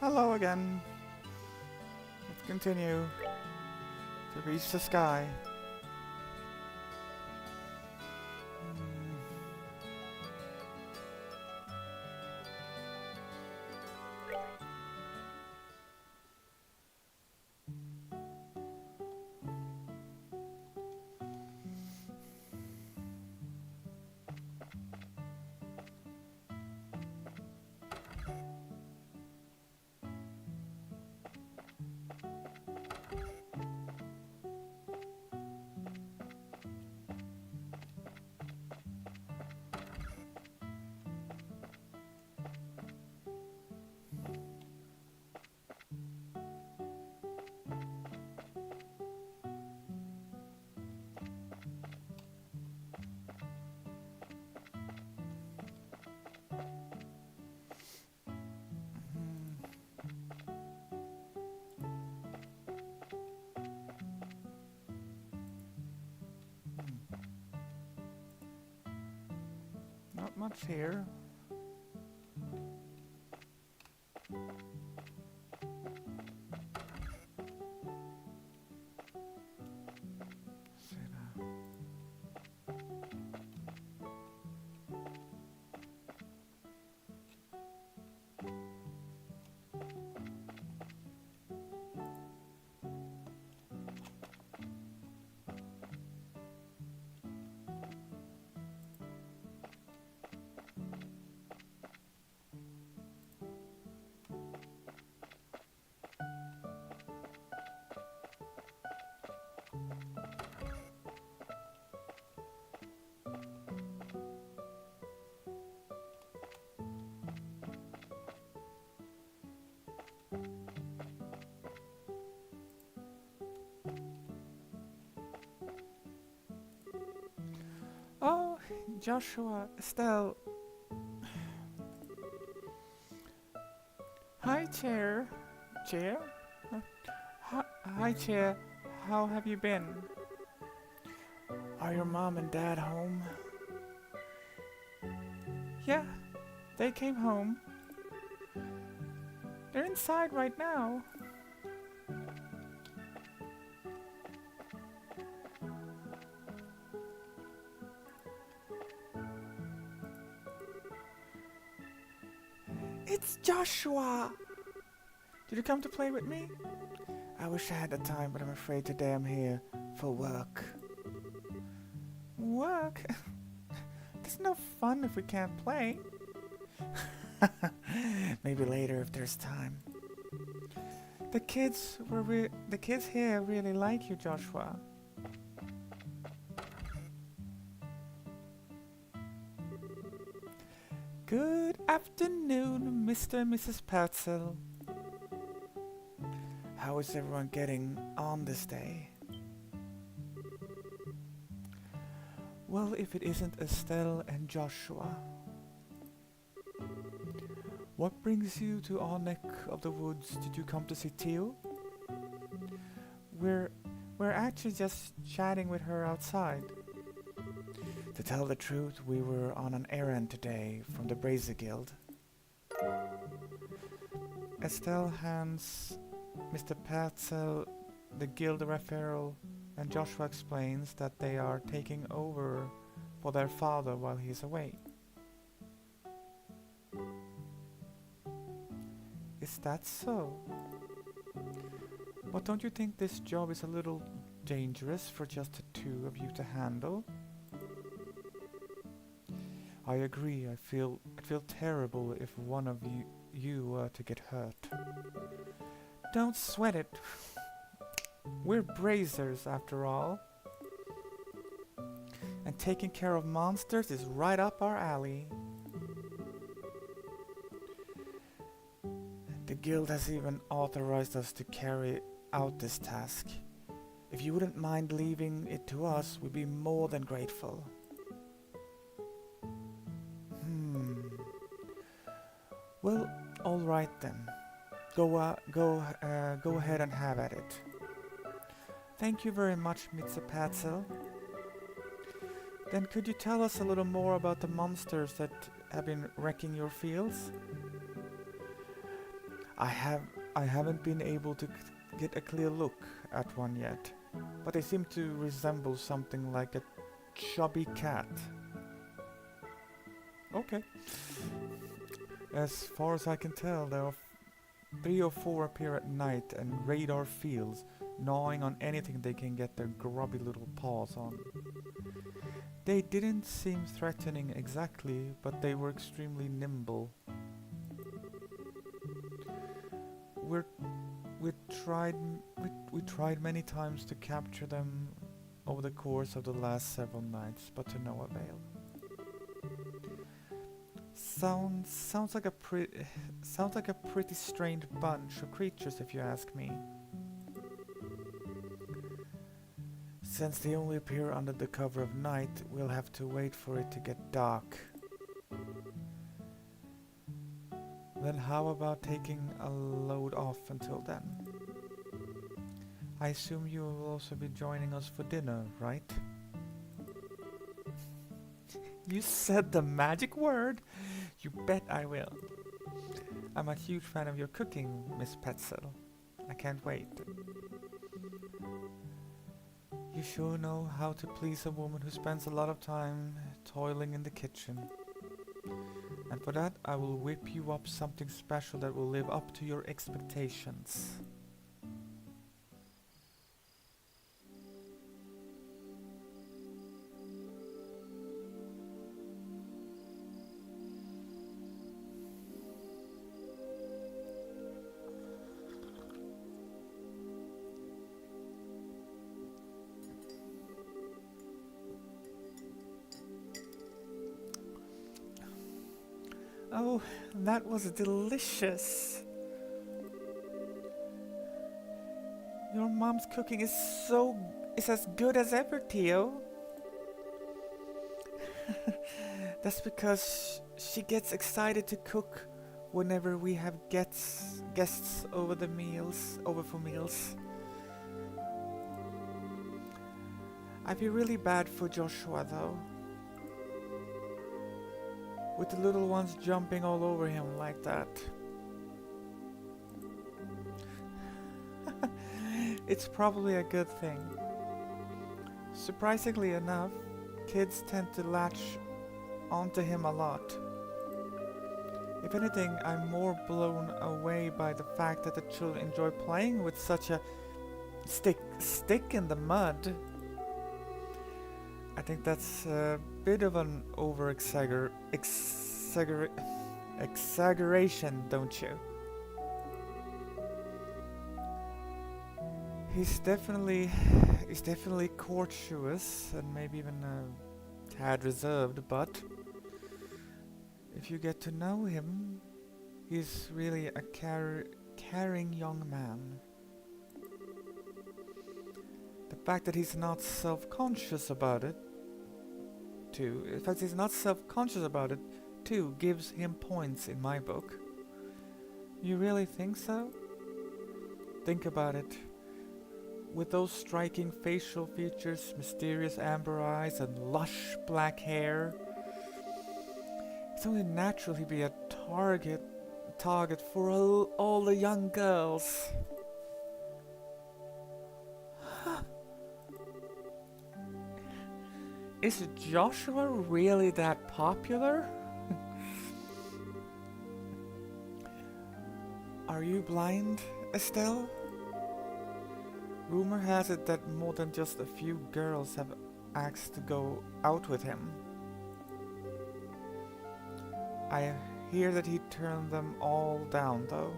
Hello again. Let's continue to reach the sky. Not much here. Oh, Joshua, Estelle. Hi, Chair. Chair? Hi, Chair. How have you been? Are your mom and dad home? Yeah, they came home. They're inside right now. It's Joshua! Did you come to play with me? I wish I had the time, but I'm afraid today I'm here for work. Work? There's no fun if we can't play. Maybe later if there's time. The kids here really like you, Joshua. Good afternoon, Mr. and Mrs. Patzel. How is everyone getting on this day? Well, if it isn't Estelle and Joshua. What brings you to our neck of the woods? Did you come to see Teal? We're actually just chatting with her outside. To tell the truth, we were on an errand today from the Brazier Guild. Estelle hands Mr. Patzel the guild referral, and Joshua explains that they are taking over for their father while he's away. Is that so? But don't you think this job is a little dangerous for just the two of you to handle? I agree. I'd feel terrible if one of you were to get hurt. Don't sweat it. We're brazers after all. And taking care of monsters is right up our alley. The guild has even authorized us to carry out this task. If you wouldn't mind leaving it to us, we'd be more than grateful. Well, all right then. Go ahead and have at it. Thank you very much, Mr. Patzel. Then could you tell us a little more about the monsters that have been wrecking your fields? I have I haven't been able to get a clear look at one yet, but they seem to resemble something like a chubby cat. Okay. As far as I can tell, there are three or four appear at night and raid our fields, gnawing on anything they can get their grubby little paws on. They didn't seem threatening exactly, but they were extremely nimble. We're, we tried we tried many times to capture them over the course of the last several nights, but to no avail. Sounds like a sounds like a pretty strange bunch of creatures, if you ask me. Since they only appear under the cover of night, we'll have to wait for it to get dark. Then how about taking a load off until then? I assume you will also be joining us for dinner, right? You said the magic word! You bet I will. I'm a huge fan of your cooking, Miss Petzel. I can't wait. You sure know how to please a woman who spends a lot of time toiling in the kitchen. And for that, I will whip you up something special that will live up to your expectations. Oh, that was delicious. Your mom's cooking is as good as ever, Theo. That's because she gets excited to cook whenever we have guests over for meals. I feel really bad for Joshua though, with the little ones jumping all over him like that. It's probably a good thing. Surprisingly enough, kids tend to latch onto him a lot. If anything, I'm more blown away by the fact that the children enjoy playing with such a stick in the mud. I think that's a bit of an exaggeration, don't you? He's definitely courteous and maybe even a tad reserved, but if you get to know him, he's really a caring young man. The fact that he's not self-conscious about it, too, gives him points in my book. You really think so? Think about it. With those striking facial features, mysterious amber eyes, and lush black hair, it's only natural he'd be a target for all the young girls. Is Joshua really that popular? Are you blind, Estelle? Rumor has it that more than just a few girls have asked to go out with him. I hear that he turned them all down, though.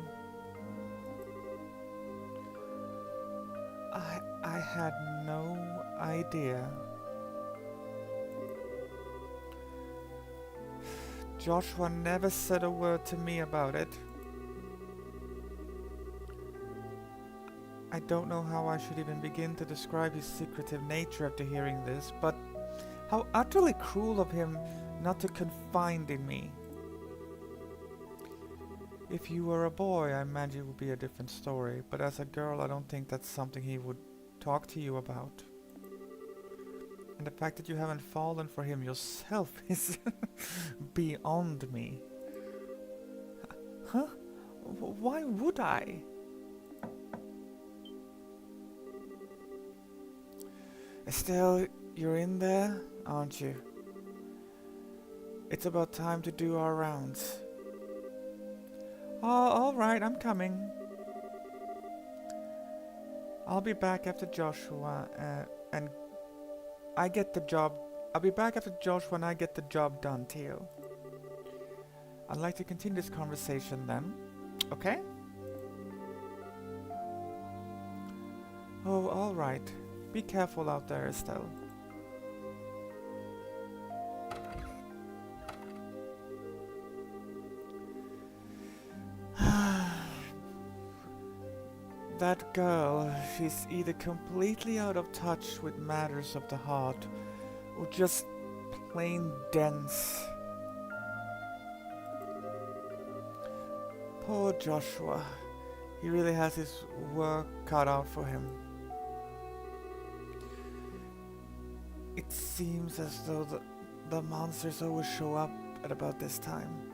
I had no idea. Joshua never said a word to me about it. I don't know how I should even begin to describe his secretive nature after hearing this, but how utterly cruel of him not to confide in me. If you were a boy, I imagine it would be a different story, but as a girl, I don't think that's something he would talk to you about. And the fact that you haven't fallen for him yourself is beyond me. Huh? Why would I? Estelle, you're in there, aren't you? It's about time to do our rounds. Oh, alright, I'm coming. I'll be back after Joshua, and I get the job. I'll be back after Joshua and I get the job done, Theo. I'd like to continue this conversation then. Okay? Oh, alright. Be careful out there, Estelle. That girl, she's either completely out of touch with matters of the heart, or just plain dense. Poor Joshua. He really has his work cut out for him. It seems as though the monsters always show up at about this time.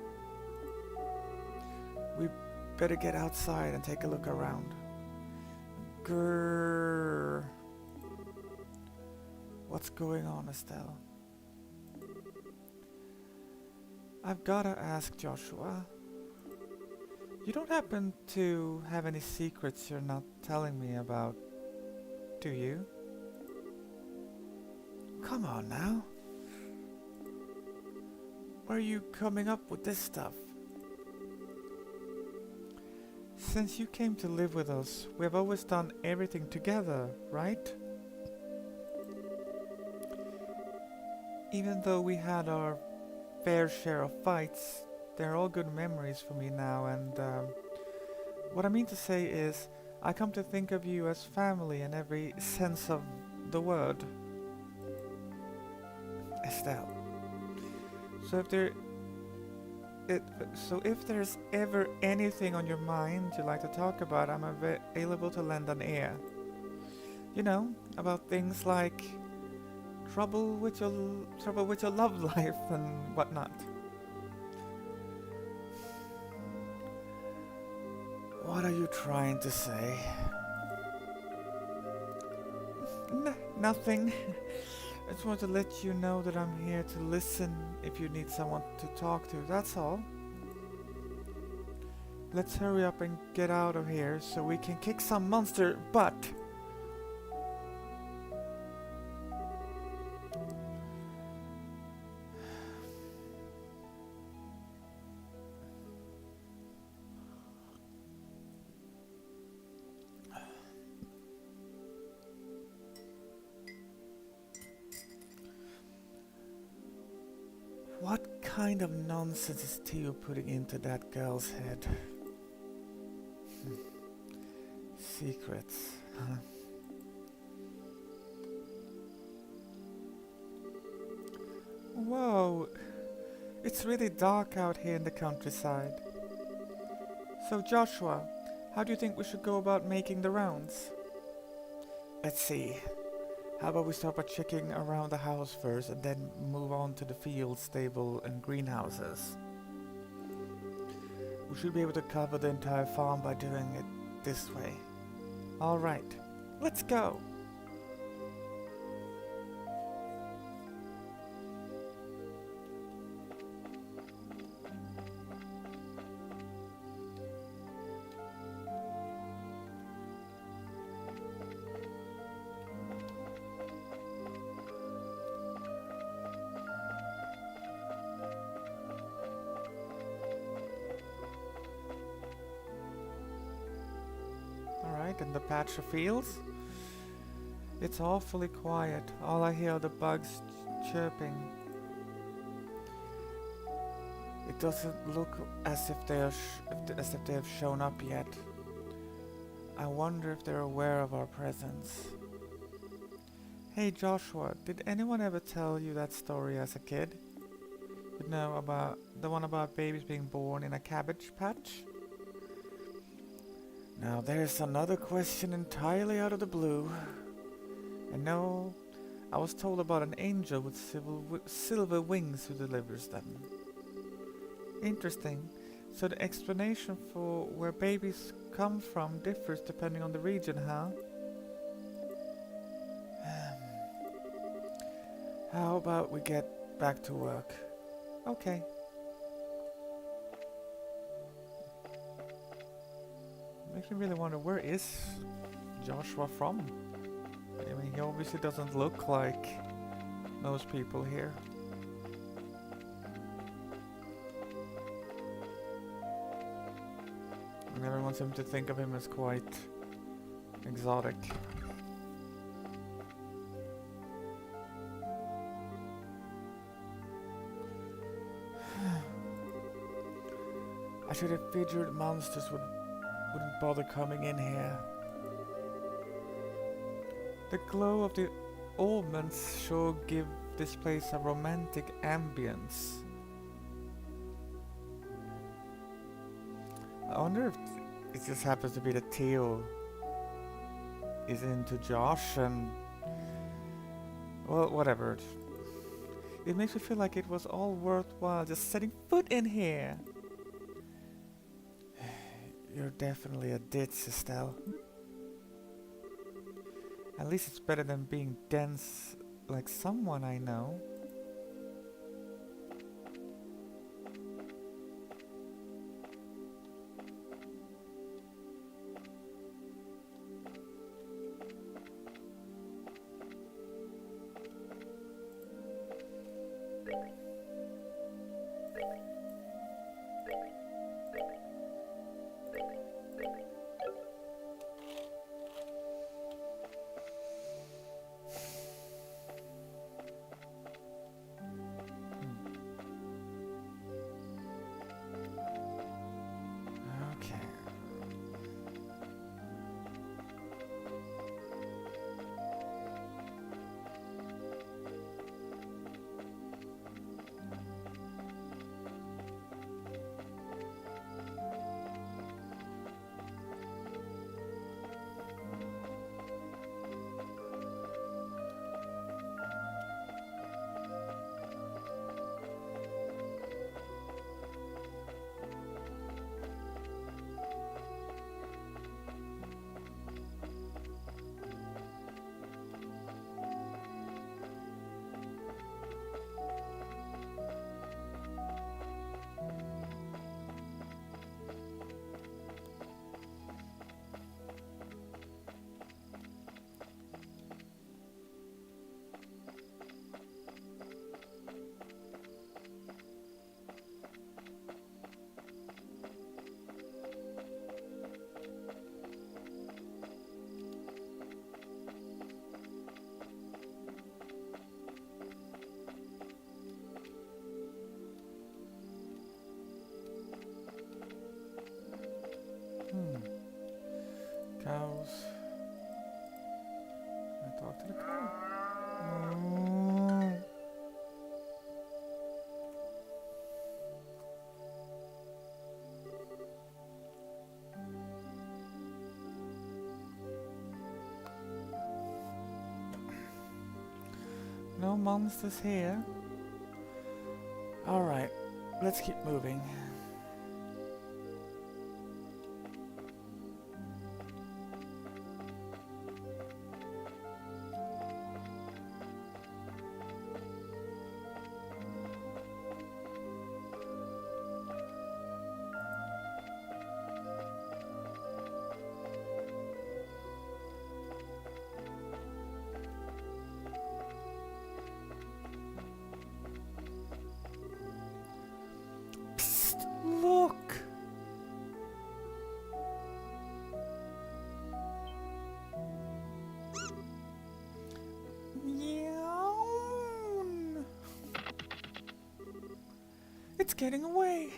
We better get outside and take a look around. Grrr. What's going on, Estelle? I've gotta ask, Joshua. You don't happen to have any secrets you're not telling me about, do you? Come on now. Where are you coming up with this stuff? Since you came to live with us, we have always done everything together, right? Even though we had our fair share of fights, they're all good memories for me now, and what I mean to say is, I come to think of you as family in every sense of the word. Estelle. So if there's ever anything on your mind you'd like to talk about, I'm available to lend an ear. You know, about things like trouble with your love life and whatnot. What are you trying to say? Nothing. I just want to let you know that I'm here to listen if you need someone to talk to, that's all. Let's hurry up and get out of here so we can kick some monster butt. What kind of nonsense is Theo putting into that girl's head? Secrets, huh? Whoa, it's really dark out here in the countryside. So Joshua, how do you think we should go about making the rounds? Let's see. How about we start by checking around the house first and then move on to the field, stable and greenhouses. We should be able to cover the entire farm by doing it this way. Alright, let's go! In the patch of fields. It's awfully quiet. All I hear are the bugs chirping. It doesn't look as if they have shown up yet. I wonder if they're aware of our presence. Hey Joshua, did anyone ever tell you that story as a kid? You know, about the one about babies being born in a cabbage patch? Now there's another question entirely out of the blue. And no, I was told about an angel with silver wings who delivers them. Interesting. So the explanation for where babies come from differs depending on the region, huh? How about we get back to work? Okay. Makes me really wonder, where is Joshua from? I mean, he obviously doesn't look like most people here. And everyone seems to think of him as quite exotic. I should have figured monsters wouldn't bother coming in here. The glow of the almonds sure give this place a romantic ambience. I wonder if it just happens to be that Theo is into Josh and... well, whatever. It makes me feel like it was all worthwhile just setting foot in here. You're definitely a ditz, Estelle. At least it's better than being dense like someone I know. Cows. I talk to the cow. Mm. No monsters here. Alright, let's keep moving. Look! Yawn. It's getting away.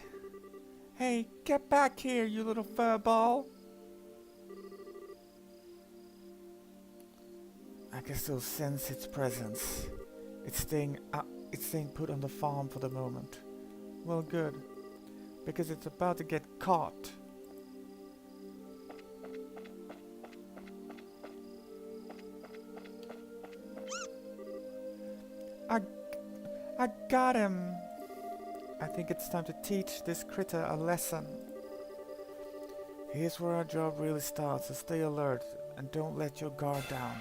Hey, get back here, you little furball. I can still sense its presence. It's staying put on the farm for the moment. Well, good. Because it's about to get caught. I got him. I think it's time to teach this critter a lesson. Here's where our job really starts, so stay alert and don't let your guard down.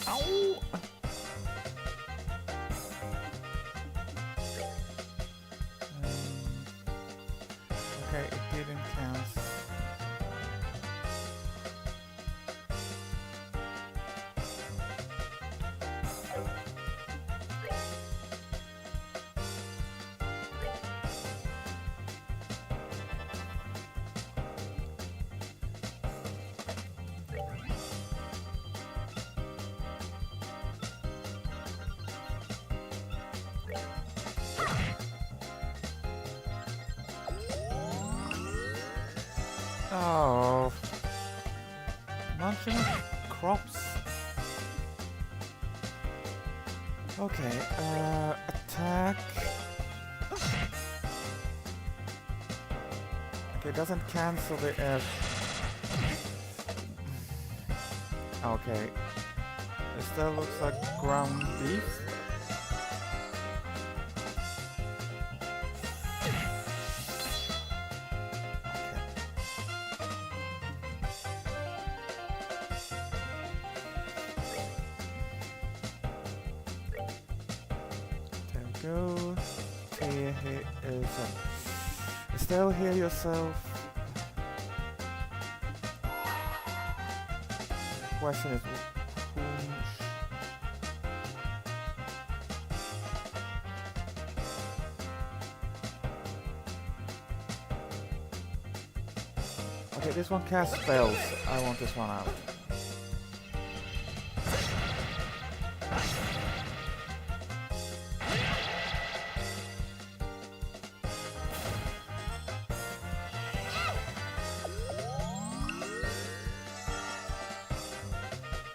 Ow! Okay, it didn't count. Oh, munching crops. Okay, attack. Okay, doesn't cancel the F. Okay, it still looks like ground beef. Go. Still heal yourself. The question is whom. Okay, this one casts spells. I want this one out.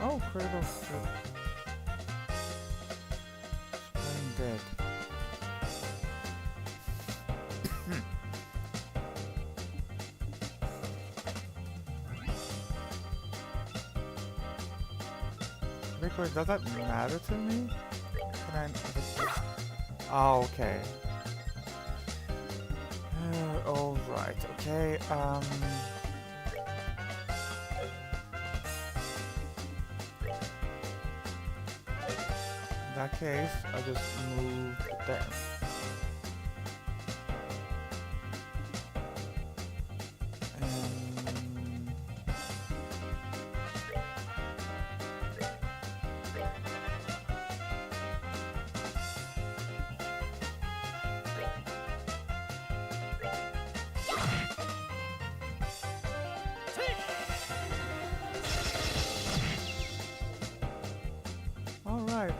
Oh, critical. Playing dead. Because does that matter to me? Can I? Oh, okay. All right. Okay. In that case, I just move there. All right.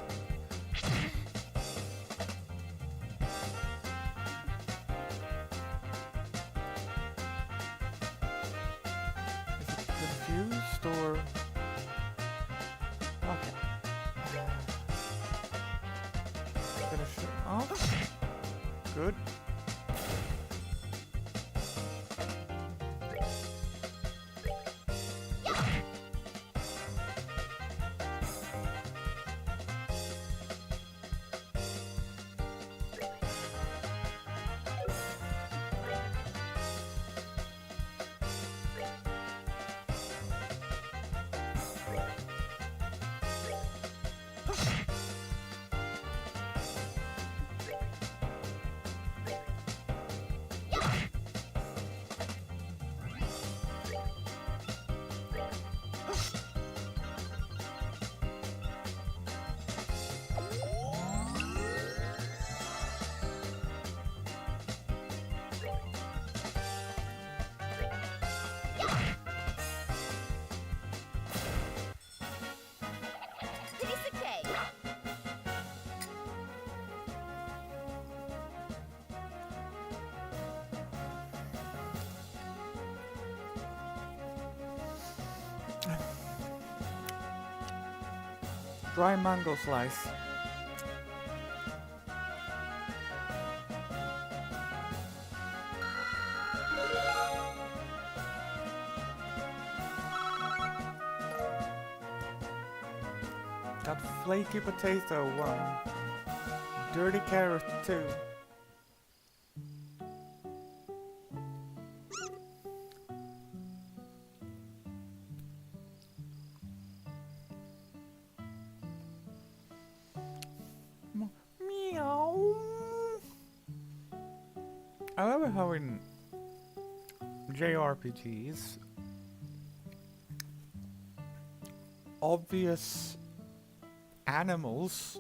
Dry mango slice. Got flaky potato 1. Dirty carrot 2. Meow. I love how in JRPGs obvious animals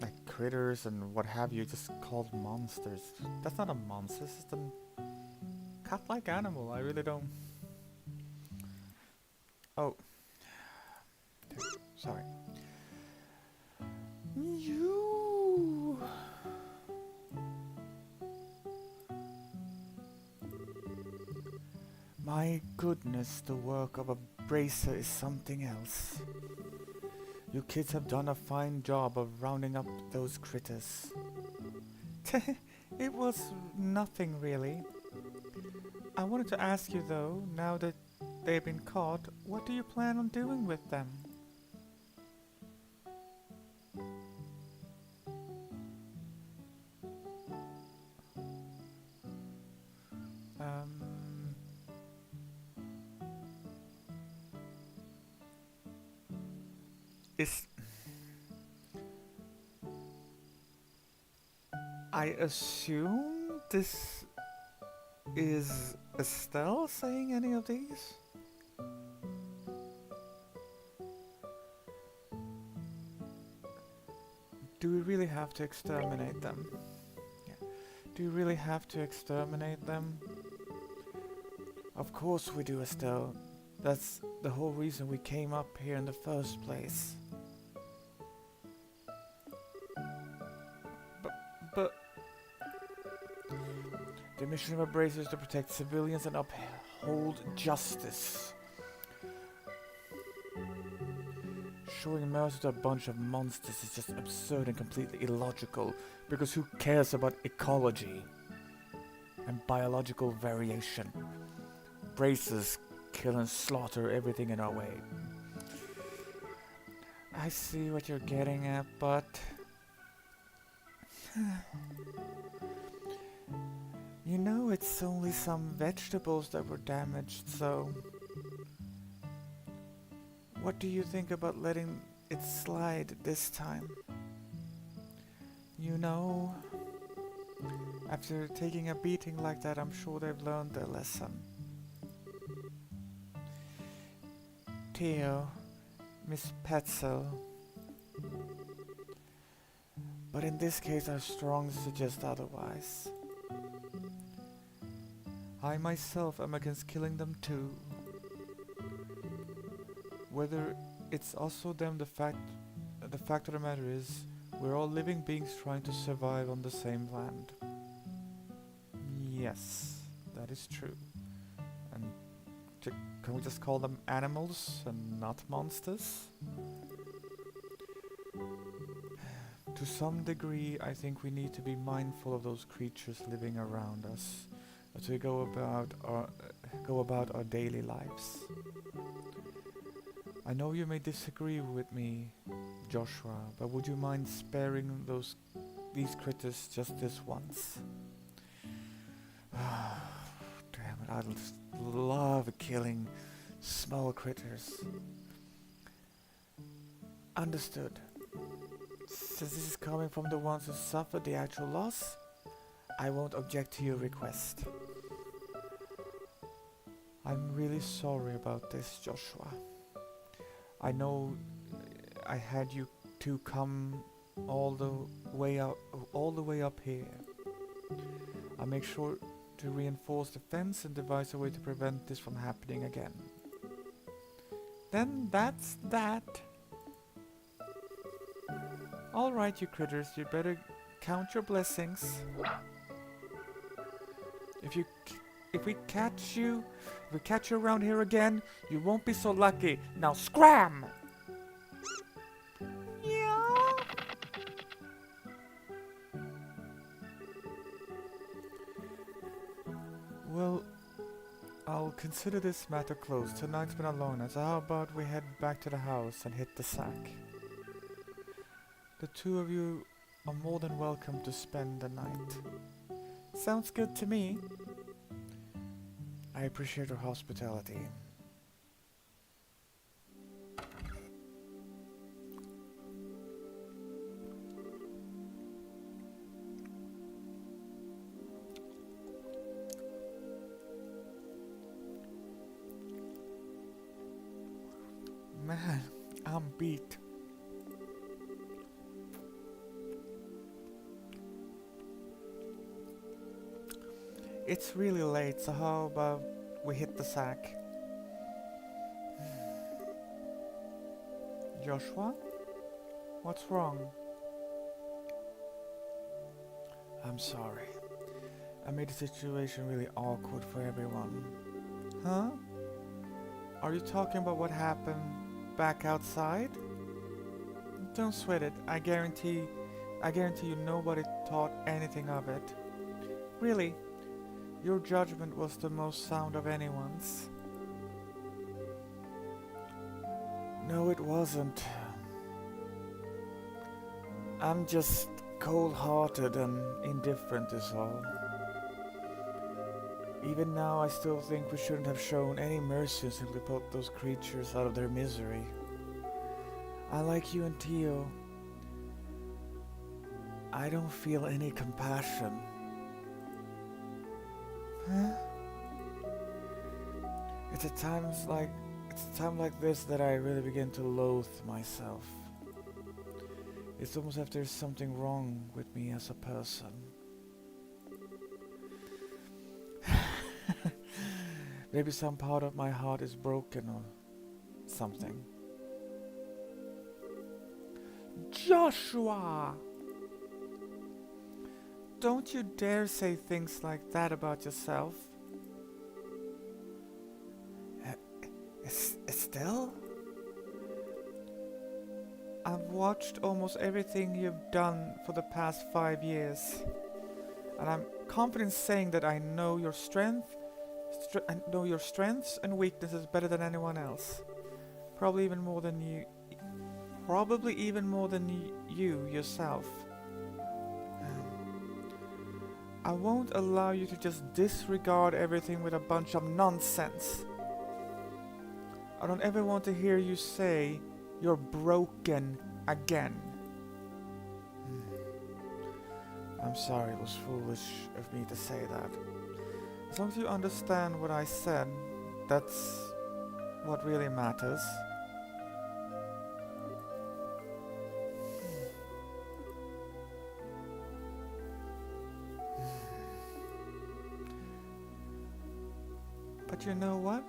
like critters and what have you just called monsters. That's not a monster, it's just a cat-like animal. I really don't. Oh, sorry. You. My goodness, the work of a bracer is something else. You kids have done a fine job of rounding up those critters. It was nothing really. I wanted to ask you though, now that they've been caught, what do you plan on doing with them? Is I assume this is Estelle saying any of these? Do we really have to exterminate them? Yeah. Do we really have to exterminate them? Of course we do, Estelle. That's the whole reason we came up here in the first place. But the mission of a bracer is to protect civilians and uphold justice. Showing mercy to a bunch of monsters is just absurd and completely illogical, because who cares about ecology and biological variation? Bracers kill and slaughter everything in our way. I see what you're getting at, but you know, it's only some vegetables that were damaged, so what do you think about letting it slide this time? You know, after taking a beating like that, I'm sure they've learned their lesson. Theo, Miss Petzel. But in this case, I strongly suggest otherwise. I myself am against killing them too. Whether it's us or them, the fact of the matter is, we're all living beings trying to survive on the same land. Yes, that is true. And can we just call them animals and not monsters? To some degree, I think we need to be mindful of those creatures living around us as we go about our daily lives. I know you may disagree with me, Joshua, but would you mind sparing these critters just this once? Damn it, I just love killing small critters. Understood. Since this is coming from the ones who suffered the actual loss, I won't object to your request. I'm really sorry about this, Joshua. I know I had you two come all the way up here. I'll make sure to reinforce the fence and devise a way to prevent this from happening again. Then that's that. Alright, you critters, you better count your blessings. If we catch you around here again, you won't be so lucky. Now scram! consider this matter closed. Tonight's been a long night, so how about we head back to the house and hit the sack? The two of you are more than welcome to spend the night. Sounds good to me. I appreciate your hospitality. Man, I'm beat. It's really late, so how about we hit the sack? Joshua? What's wrong? I'm sorry. I made the situation really awkward for everyone. Huh? Are you talking about what happened back outside? Don't sweat it. I guarantee you nobody thought anything of it. Really, your judgment was the most sound of anyone's. No, it wasn't. I'm just cold-hearted and indifferent is all. Even now I still think we shouldn't have shown any mercy and simply put those creatures out of their misery. I like you and Tio. I don't feel any compassion. Huh? It's a time like this that I really begin to loathe myself. It's almost as if there's something wrong with me as a person. Maybe some part of my heart is broken or something. Joshua! Don't you dare say things like that about yourself. Estelle? I've watched almost everything you've done for the past 5 years. And I'm confident saying that I know your strengths and weaknesses better than anyone else. Probably even more than you yourself. I won't allow you to just disregard everything with a bunch of nonsense. I don't ever want to hear you say you're broken again. I'm sorry, it was foolish of me to say that. As long as you understand what I said, that's what really matters. But you know what?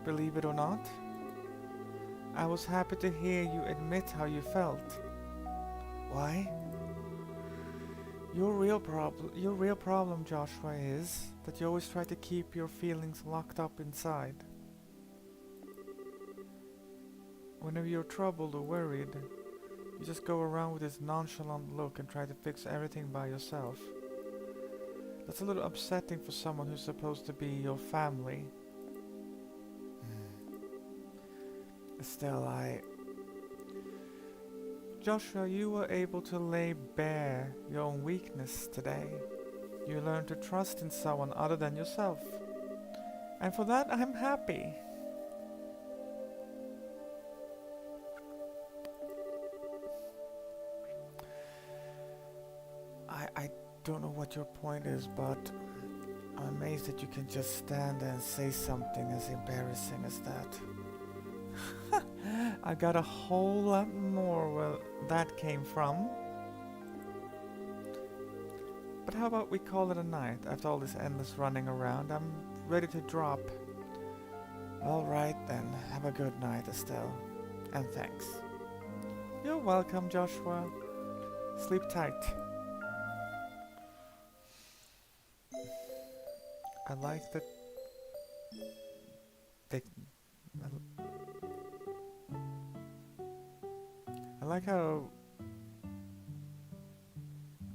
Believe it or not, I was happy to hear you admit how you felt. Why? Your real problem, Joshua, is that you always try to keep your feelings locked up inside. Whenever you're troubled or worried, you just go around with this nonchalant look and try to fix everything by yourself. That's a little upsetting for someone who's supposed to be your family. Estelle, Joshua, you were able to lay bare your own weakness today. You learned to trust in someone other than yourself. And for that, I'm happy. I don't know what your point is, but I'm amazed that you can just stand there and say something as embarrassing as that. I got a whole lot more where that came from. But how about we call it a night? After all this endless running around, I'm ready to drop. Alright then, have a good night, Estelle. And thanks. You're welcome, Joshua. Sleep tight. I like that I like how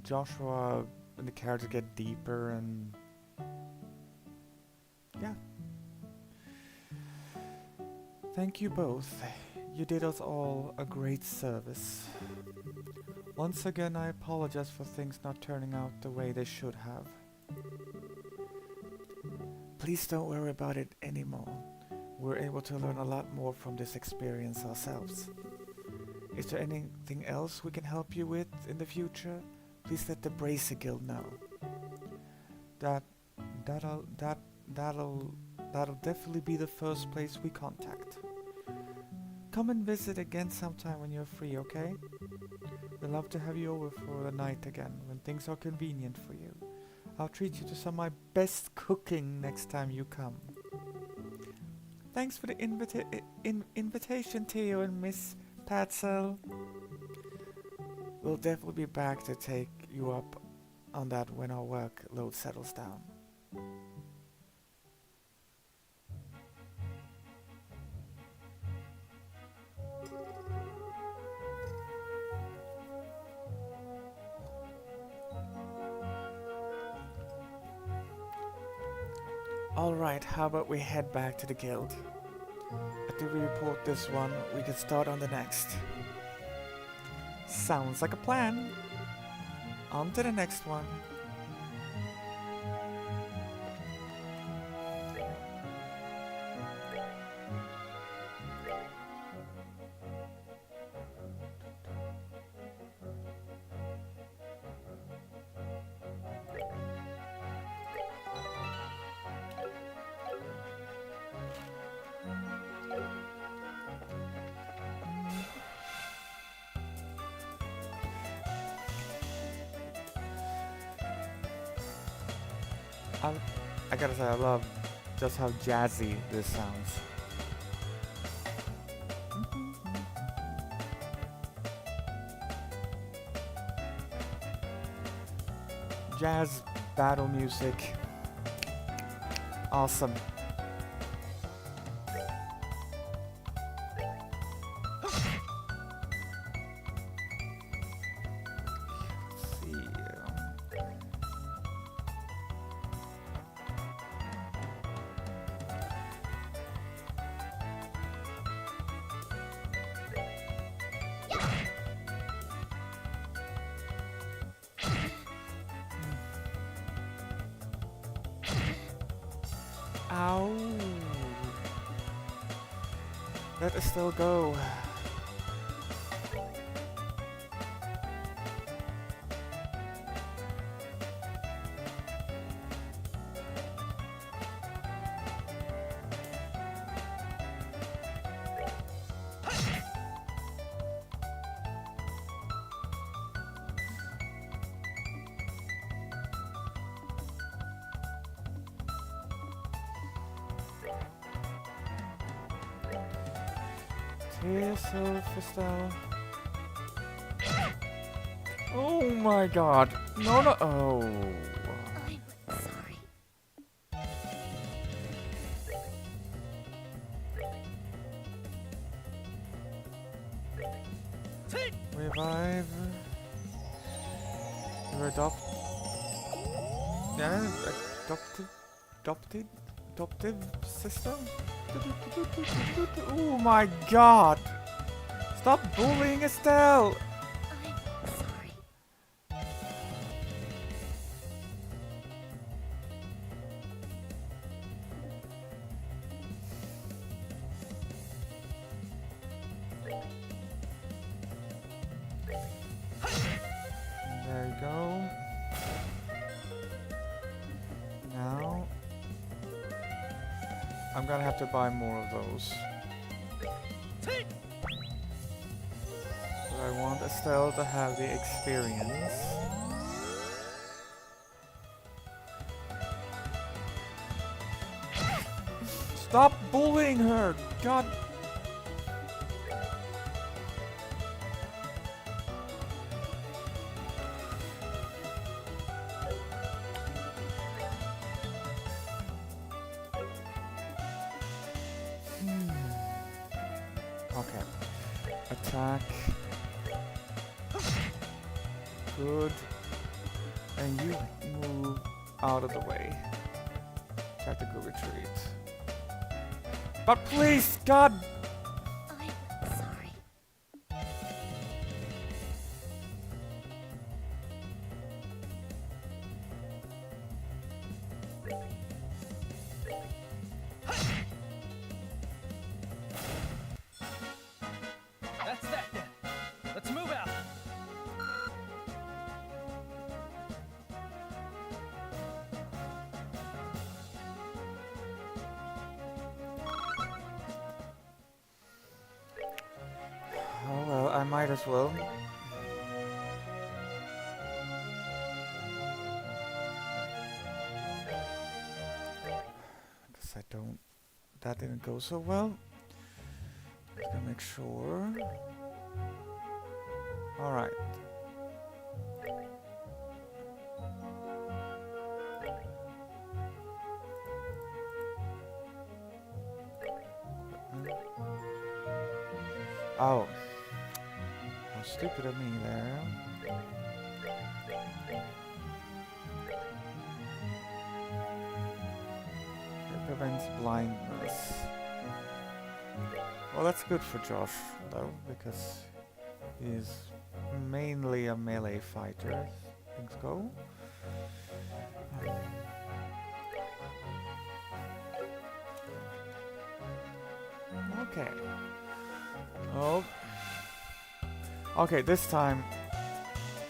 Joshua and the characters get deeper, and yeah, Thank you both. You did us all a great service. Once again, I apologize for things not turning out the way they should have. Please don't worry about it anymore. We're able to learn a lot more from this experience ourselves. Is there anything else we can help you with in the future? Please let the Bracer Guild know. That'll definitely be the first place we contact. Come and visit again sometime when you're free, okay? We'd love to have you over for the night again when things are convenient for you. I'll treat you to some of my best cooking next time you come. Thanks for the invitation, Theo and Miss Patzel. We'll definitely be back to take you up on that when our workload settles down. Alright, how about we head back to the guild? After we report this one, we can start on the next. Sounds like a plan. On to the next one. I gotta say, I love just how jazzy this sounds. Jazz battle music. Awesome. Ow. Let Estelle go. Yourself, Estelle. Oh my god. No, no. Oh. I'm sorry. Revive. Your adoptive sister? Oh my god! Stop bullying Estelle! I'm sorry. There you go. Now I'm gonna have to buy more of those. But I want Estelle to have the experience. Stop bullying her! God! Okay. Attack. Good. And you move out of the way. Tactical retreat. But please, God might as well. Guess I don't. That didn't go so well. Just gonna make sure. Alright. Oh. How stupid of me there. It prevents blindness. Well, that's good for Josh, though, because he's mainly a melee fighter, as things go. Okay. Oh. Okay, this time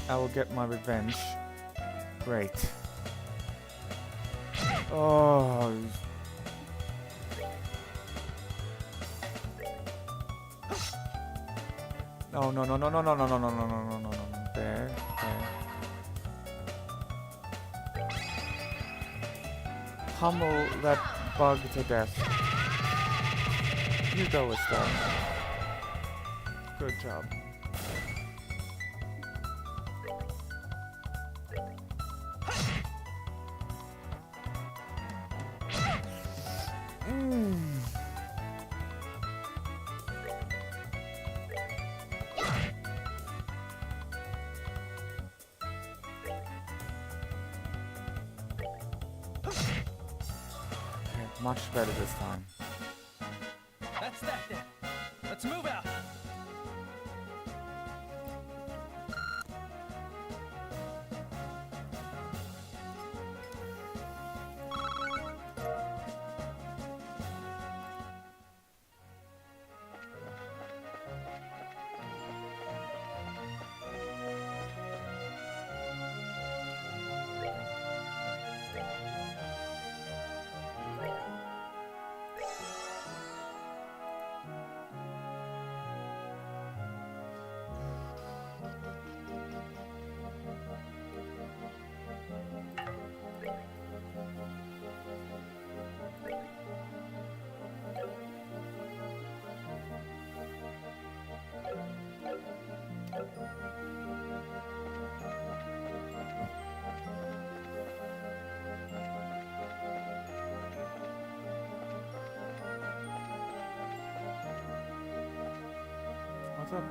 I will get my revenge. Great. Oh. No, no, no, no, no, no, no, no, no, no, no, no, no, no. There, there. Pummel that bug to death. You go, Estelle. Good job. Okay, much better this time. That's that then. Let's move out. What's up?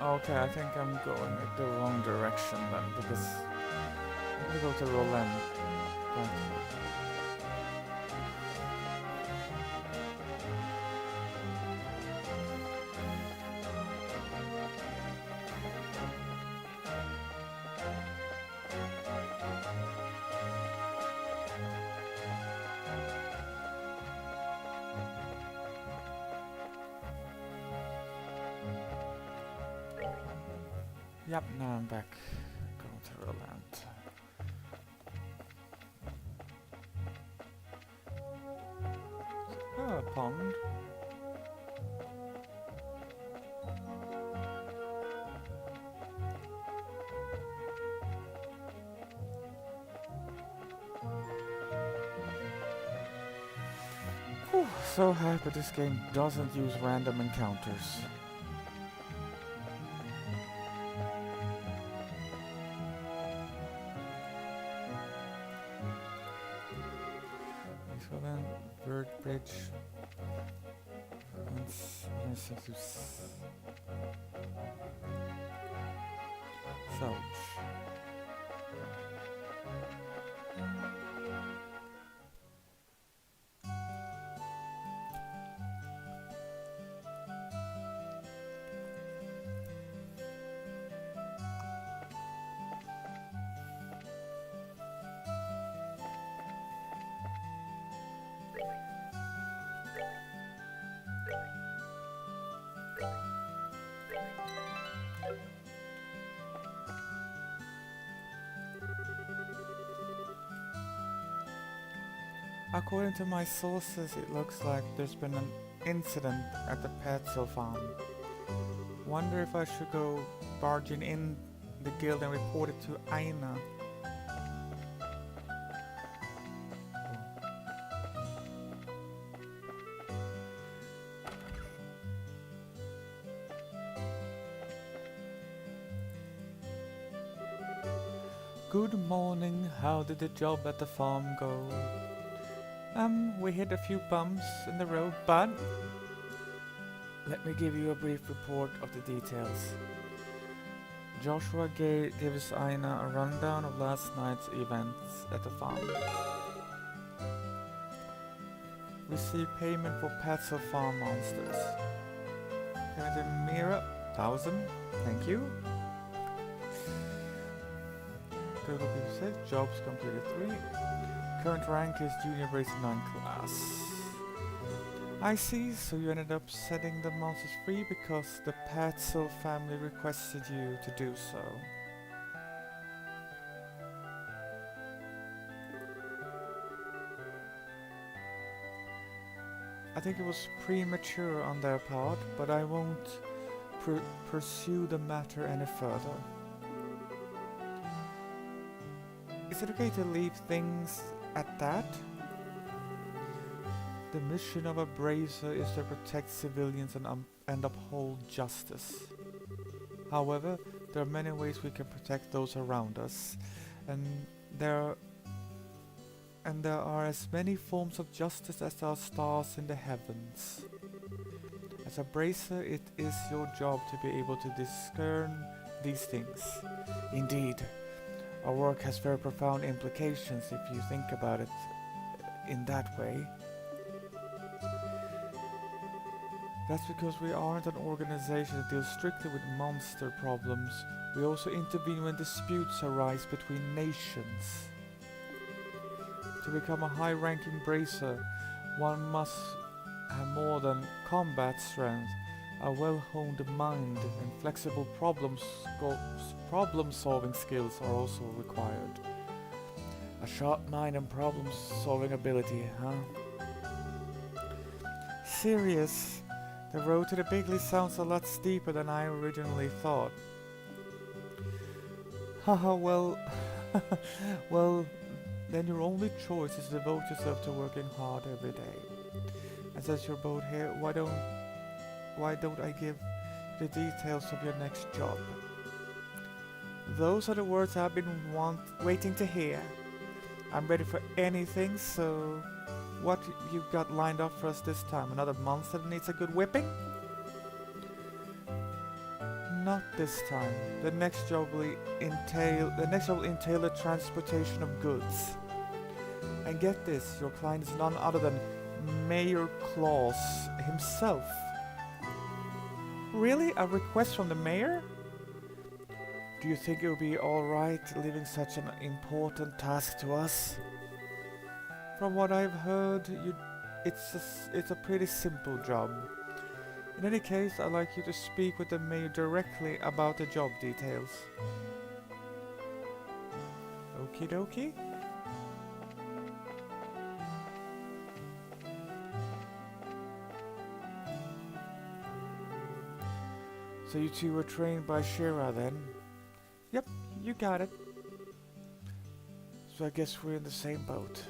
Okay, I think I'm going in the wrong direction then, because I'm gonna go to Roland. Yep, now I'm back. Going to Roland. Oh, a pond. Whew, so happy this game doesn't use random encounters. So then, Bird Bridge. Let's do Selch. According to my sources, it looks like there's been an incident at the Petzl farm. Wonder if I should go barging in the guild and report it to Aina. Good morning, how did the job at the farm go? We hit a few bumps in the road, but let me give you a brief report of the details. Joshua gives Aina a rundown of last night's events at the farm. Receive payment for Petzl farm monsters. Payment in Mira, 1,000. Thank you. Total people said, jobs completed 3. Current rank is Junior Bracer 9 class. I see, so you ended up setting the monsters free because the Petzl family requested you to do so. I think it was premature on their part, but I won't pursue the matter any further. Is it okay to leave things at that? The mission of a brazier is to protect civilians and uphold justice. However, there are many ways we can protect those around us, and there are as many forms of justice as there are stars in the heavens. As a brazier, it is your job to be able to discern these things. Indeed, our work has very profound implications if you think about it in that way. That's because we aren't an organization that deals strictly with monster problems. We also intervene when disputes arise between nations. To become a high-ranking brazier, one must have more than combat strength. A well-honed mind and flexible problem-solving skills are also required. A sharp mind and problem-solving ability, huh? Serious. The road to the Bigly sounds a lot steeper than I originally thought. Haha, well... well, then your only choice is to devote yourself to working hard every day. And since you're both here, why don't I give the details of your next job? Those are the words I've been waiting to hear. I'm ready for anything, so what you got lined up for us this time? Another monster that needs a good whipping? Not this time. The next job will entail the transportation of goods. And get this, your client is none other than Mayor Claus himself. Really? A request from the mayor? Do you think it would be alright leaving such an important task to us? From what I've heard, it's a pretty simple job. In any case, I'd like you to speak with the mayor directly about the job details. Okie dokie. So you two were trained by Shira then? Yep, you got it. So I guess we're in the same boat.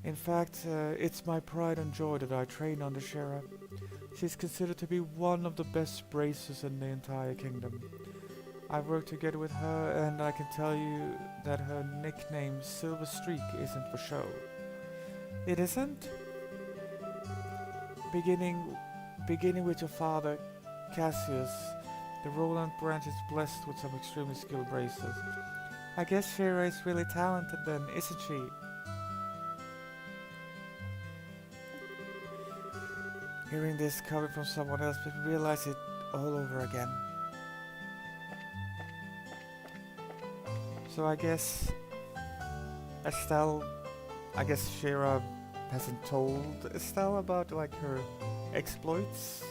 In fact, it's my pride and joy that I train under Shira. She's considered to be one of the best braziers in the entire kingdom. I've worked together with her, and I can tell you that her nickname Silver Streak isn't for show. It isn't? Beginning with your father, Cassius, the Roland branch is blessed with some extremely skilled braziers. I guess Shira is really talented then, isn't she? Hearing this coming from someone else made me realize it all over again. So I guess Shira hasn't told Estelle about like her exploits.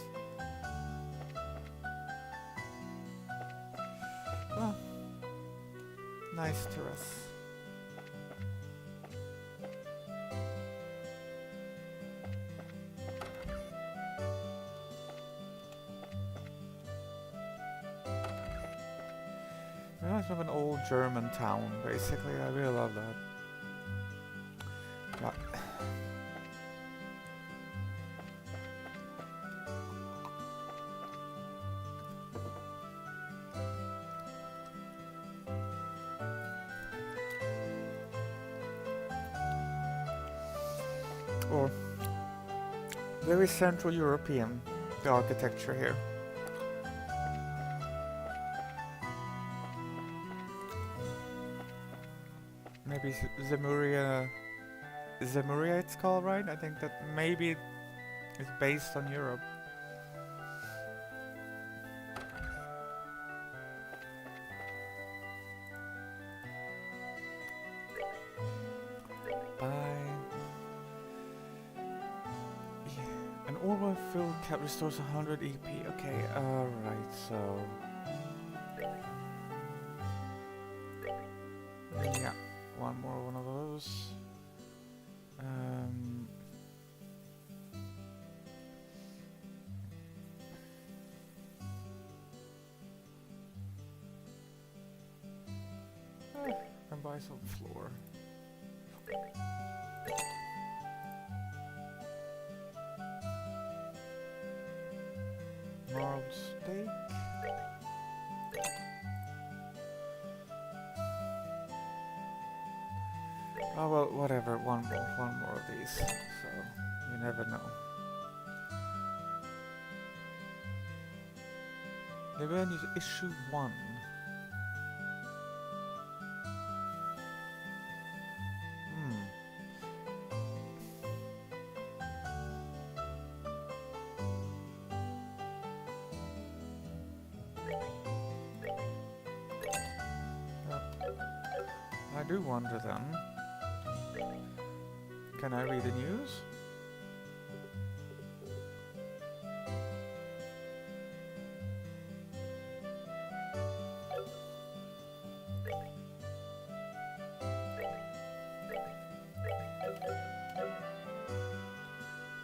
Well, nice to us. reminds me of an old German town, basically. I really love that. But or very Central European, the architecture here. Maybe Zemuria it's called, right? I think that maybe it's based on Europe. An orb filled cap restores 100 EP. Okay, alright, so yeah, one of those. And buy some floor. Marled steak. Oh well, whatever. One more of these. So you never know. They will need to issue one. I do wonder then. Can I read the news?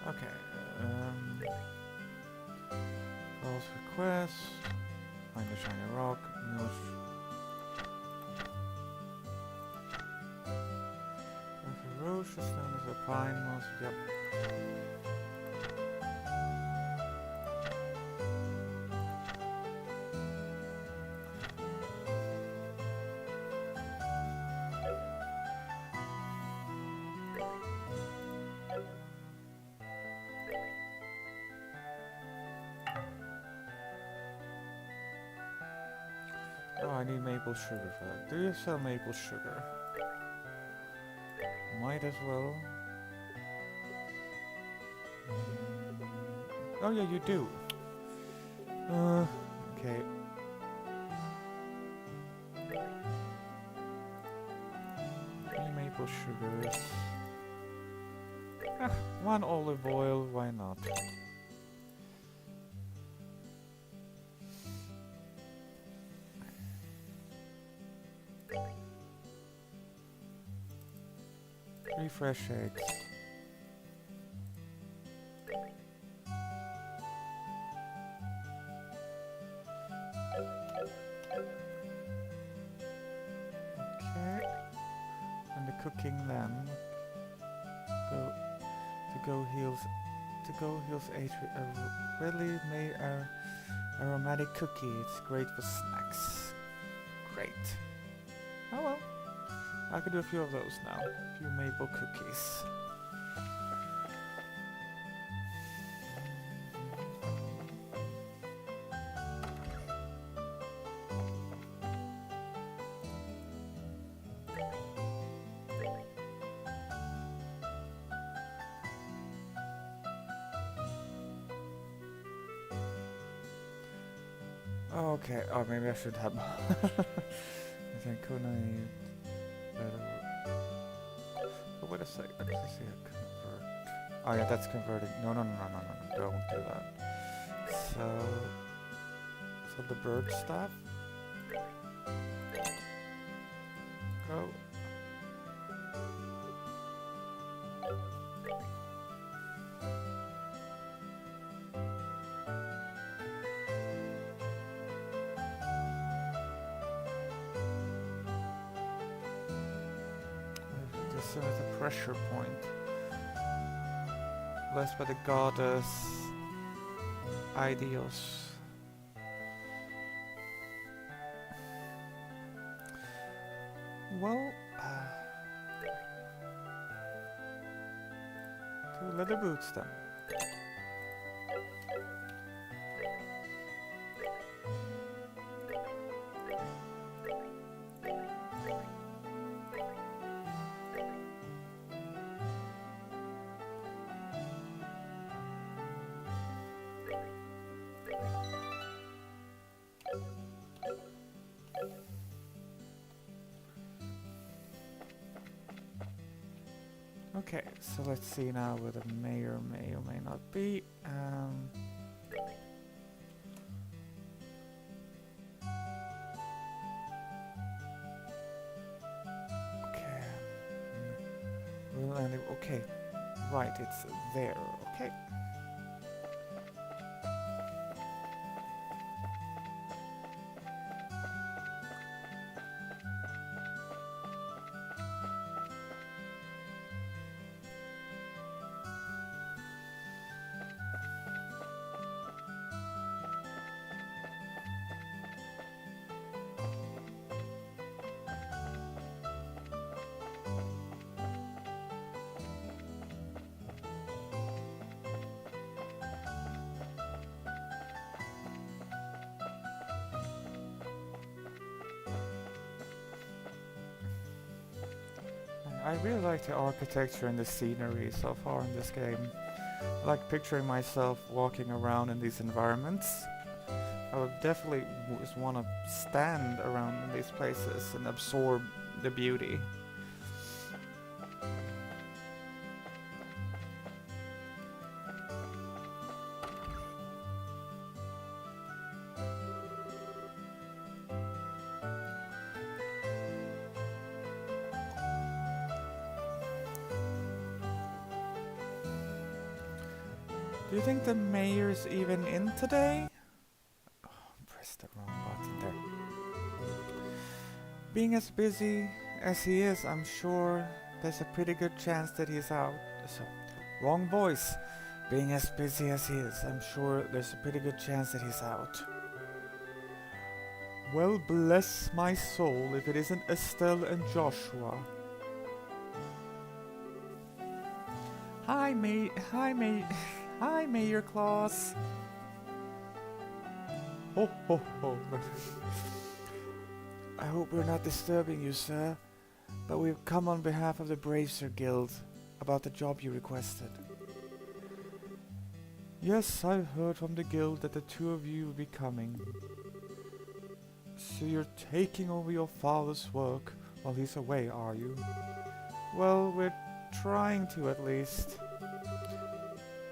Okay. False request. Find the shiny rock. News. Ferocious stone is a pine moss. Yep. Oh, I need maple sugar for that. Do you sell maple sugar? Might as well. Oh yeah, you do. Okay. Maple sugars. Ah, one olive oil, why not? Three fresh eggs. Okay. And the cooking then. To go heals a readily made aromatic cookie. It's great for snacks. Great. Oh well. I could do a few of those now. A few maple cookies. Okay, oh maybe I should have then couldn't I oh, wait a sec, I can see a convert. Oh yeah, that's converting. No, don't do that. So the bird stuff. Go. person with a pressure point. Blessed by the goddess Aidios. Well, two leather boots then. Okay, so let's see now where the mayor may or may not be. Okay. Well, okay. Right, it's there. Okay. I really like the architecture and the scenery so far in this game. I like picturing myself walking around in these environments. I would definitely just want to stand around in these places and absorb the beauty. Do you think the mayor's even in today? Oh, pressed the wrong button there. Being as busy as he is, I'm sure there's a pretty good chance that he's out. So, wrong voice. Being as busy as he is, I'm sure there's a pretty good chance that he's out. Well, bless my soul if it isn't Estelle and Joshua. Hi, Hi, Mayor Claus. Ho, ho, ho. I hope we're not disturbing you, sir, but we've come on behalf of the Bracer Guild about the job you requested. Yes, I've heard from the guild that the two of you will be coming. So you're taking over your father's work while he's away, are you? Well, we're trying to at least.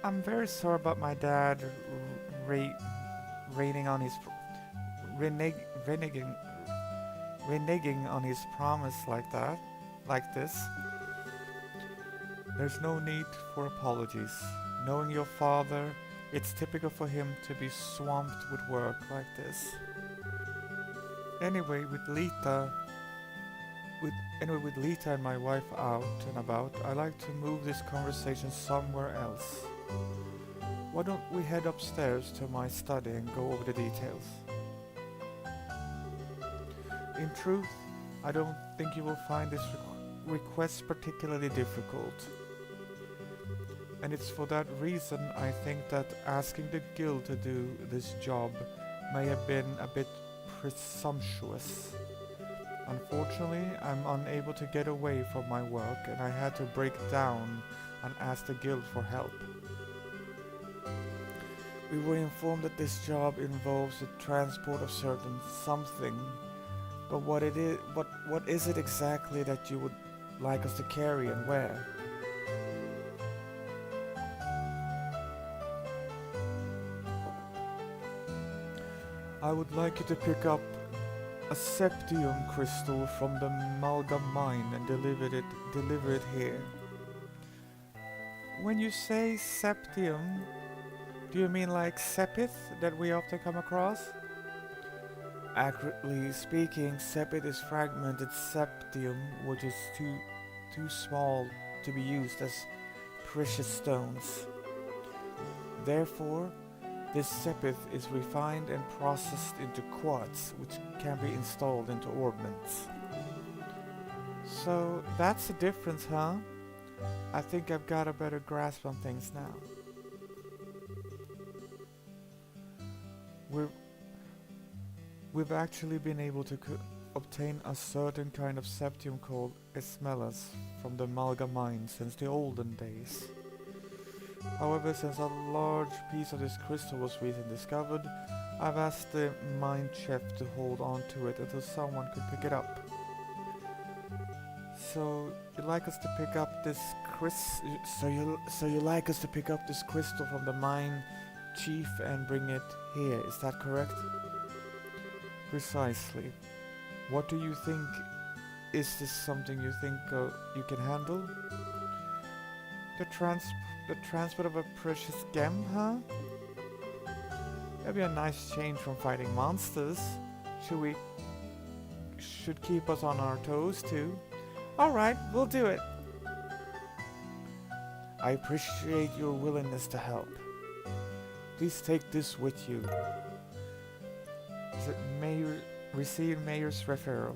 I'm very sorry about my dad reneging on his promise like this. There's no need for apologies. Knowing your father, it's typical for him to be swamped with work like this. Anyway, with Lita and my wife out and about, I'd like to move this conversation somewhere else. Why don't we head upstairs to my study and go over the details? In truth, I don't think you will find this request particularly difficult. And it's for that reason I think that asking the guild to do this job may have been a bit presumptuous. Unfortunately, I'm unable to get away from my work and I had to break down and ask the guild for help. We were informed that this job involves the transport of certain something, but what is it exactly that you would like us to carry and where? I would like you to pick up a septium crystal from the Malga mine and deliver it here. When you say septium, do you mean like sepith that we often come across? Accurately speaking, sepith is fragmented septium, which is too small to be used as precious stones. Therefore, this sepith is refined and processed into quartz, which can be installed into ornaments. So that's the difference, huh? I think I've got a better grasp on things now. We've actually been able to obtain a certain kind of septium called Esmelas from the Malga mine since the olden days. However, since a large piece of this crystal was recently discovered, I've asked the mine chef to hold on to it until someone could pick it up. So you'd like us to pick up this crystal from the mine chief and bring it here, is that correct? Precisely. What do you think? Is this something you think you can handle? The transport of a precious gem, huh? That'd be a nice change from fighting monsters. Should keep us on our toes too. Alright, we'll do it. I appreciate your willingness to help. Please take this with you. Receive Mayor's referral.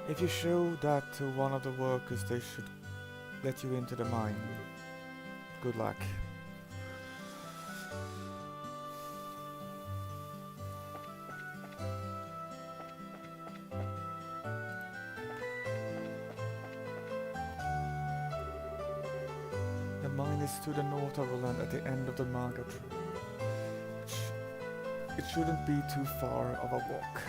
If you show that to one of the workers, they should let you into the mine. Good luck. The mine is to the north of Roland at the end of the Malga Trail. It shouldn't be too far of a walk.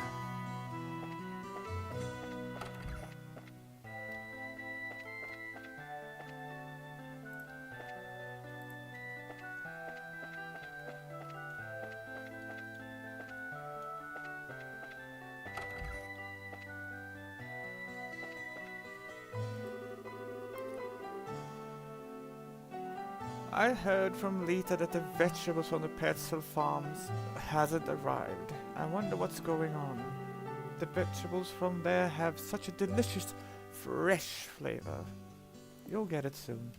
I heard from Lita that the vegetables from the Petzl farms hasn't arrived. I wonder what's going on. The vegetables from there have such a delicious, fresh flavor. You'll get it soon.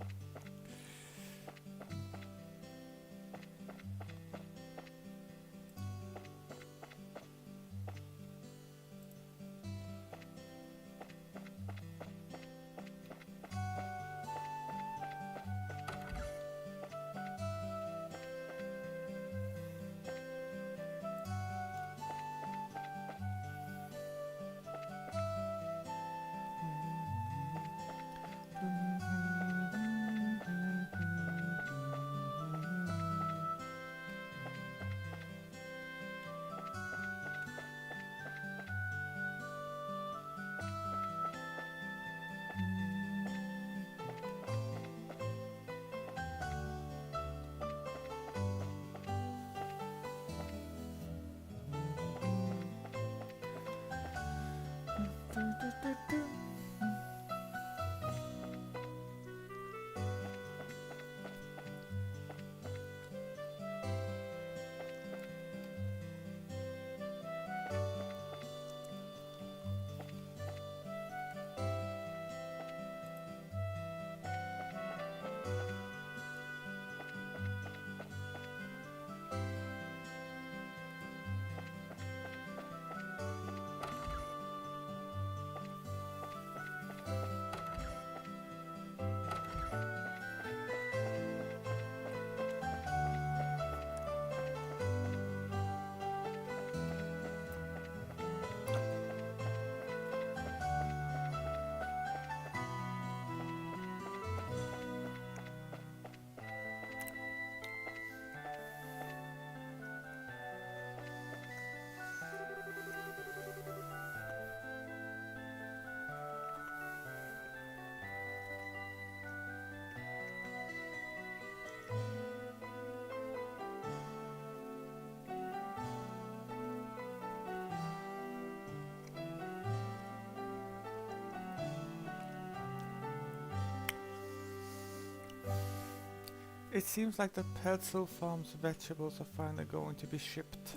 It seems like the Petzl Farm's vegetables are finally going to be shipped.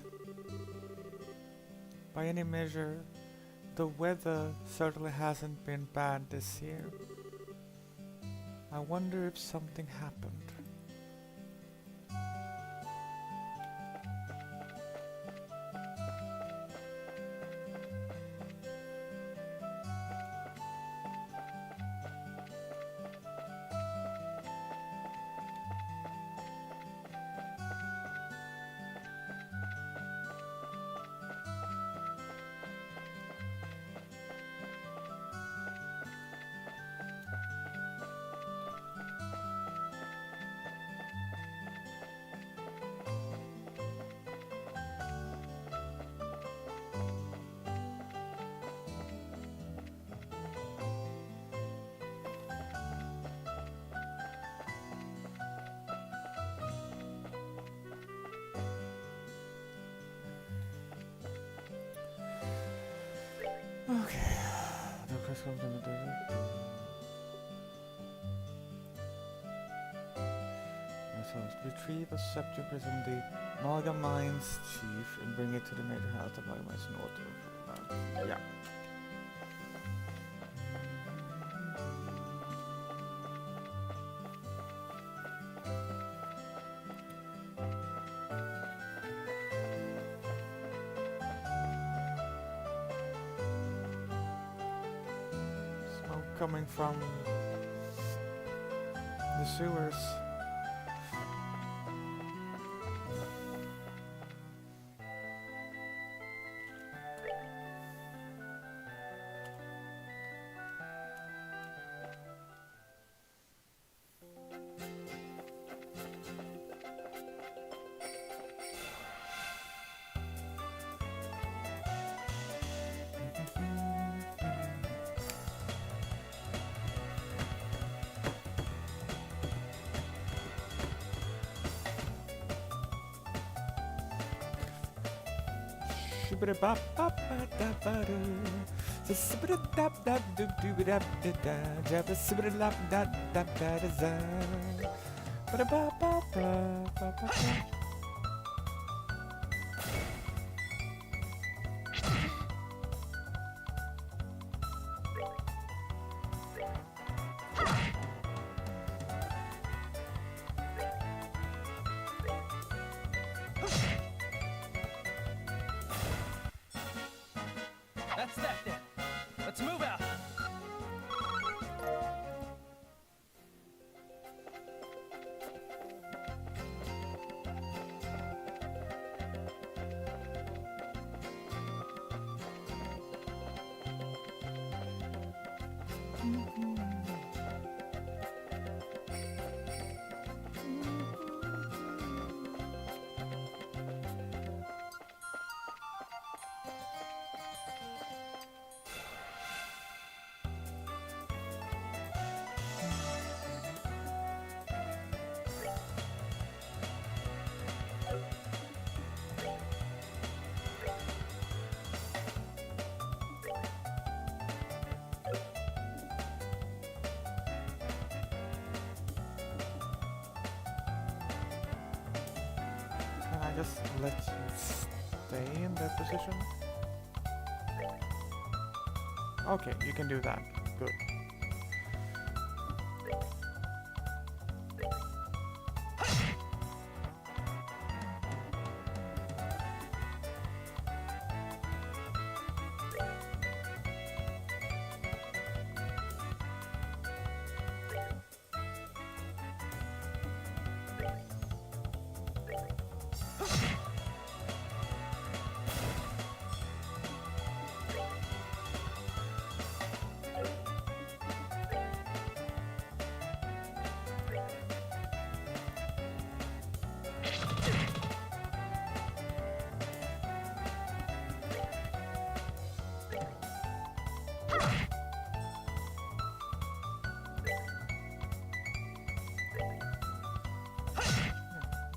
By any measure, the weather certainly hasn't been bad this year. I wonder if something happened. Okay. No crystals in the desert. Ourselves. Retrieve a scepter prism the Malga Mines chief and bring it to the major house of Malga Mines north of. Yeah. Smoke coming from the sewers. That's that then. Let's move out. Can I just let you stay in that position? Okay, you can do that. Good.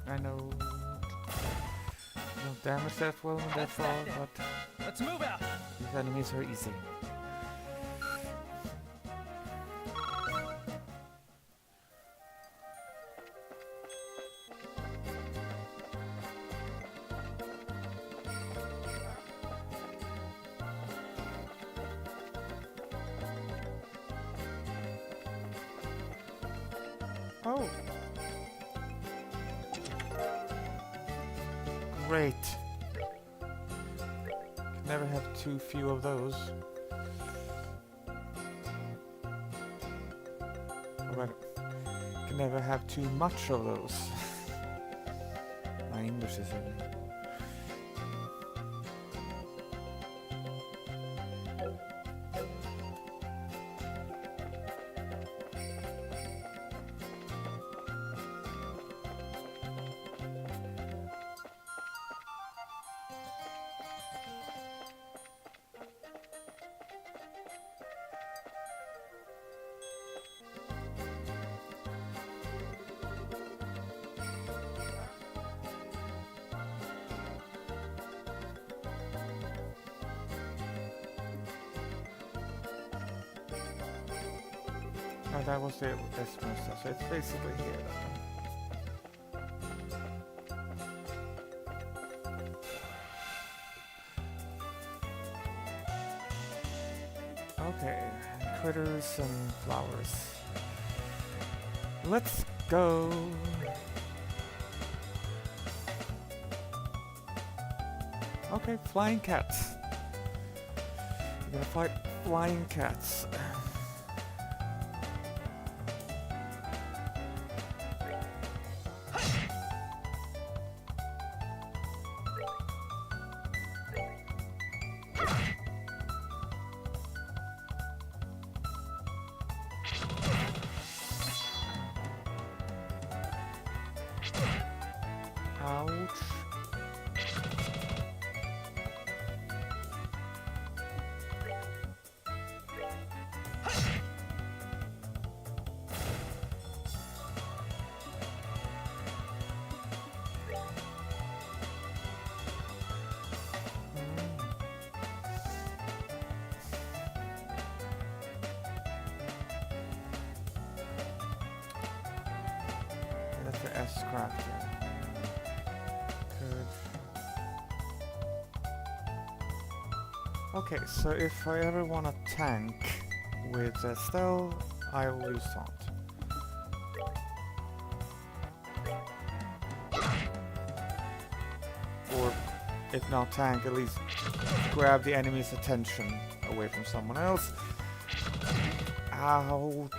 I know no damage that well when they That's fall, that then. but Let's move out. these enemies are easy. Oh. Great. Can never have too few of those. Alright. Can never have too much of those. My English is in. Oh, that was the decimal stuff, so it's basically here. Okay, critters and flowers. Let's go. Okay, flying cats. We're gonna fight flying cats. Ouch. That's the S crafter. Okay, so if I ever want to tank with Estelle, I will use Taunt. Or, if not tank, at least grab the enemy's attention away from someone else. Ouch.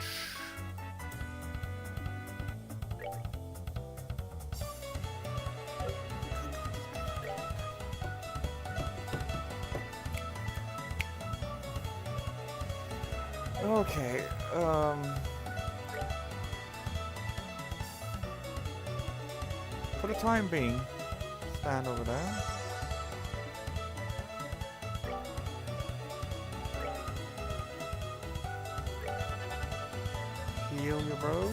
Okay, for the time being, stand over there. Heal you, bro.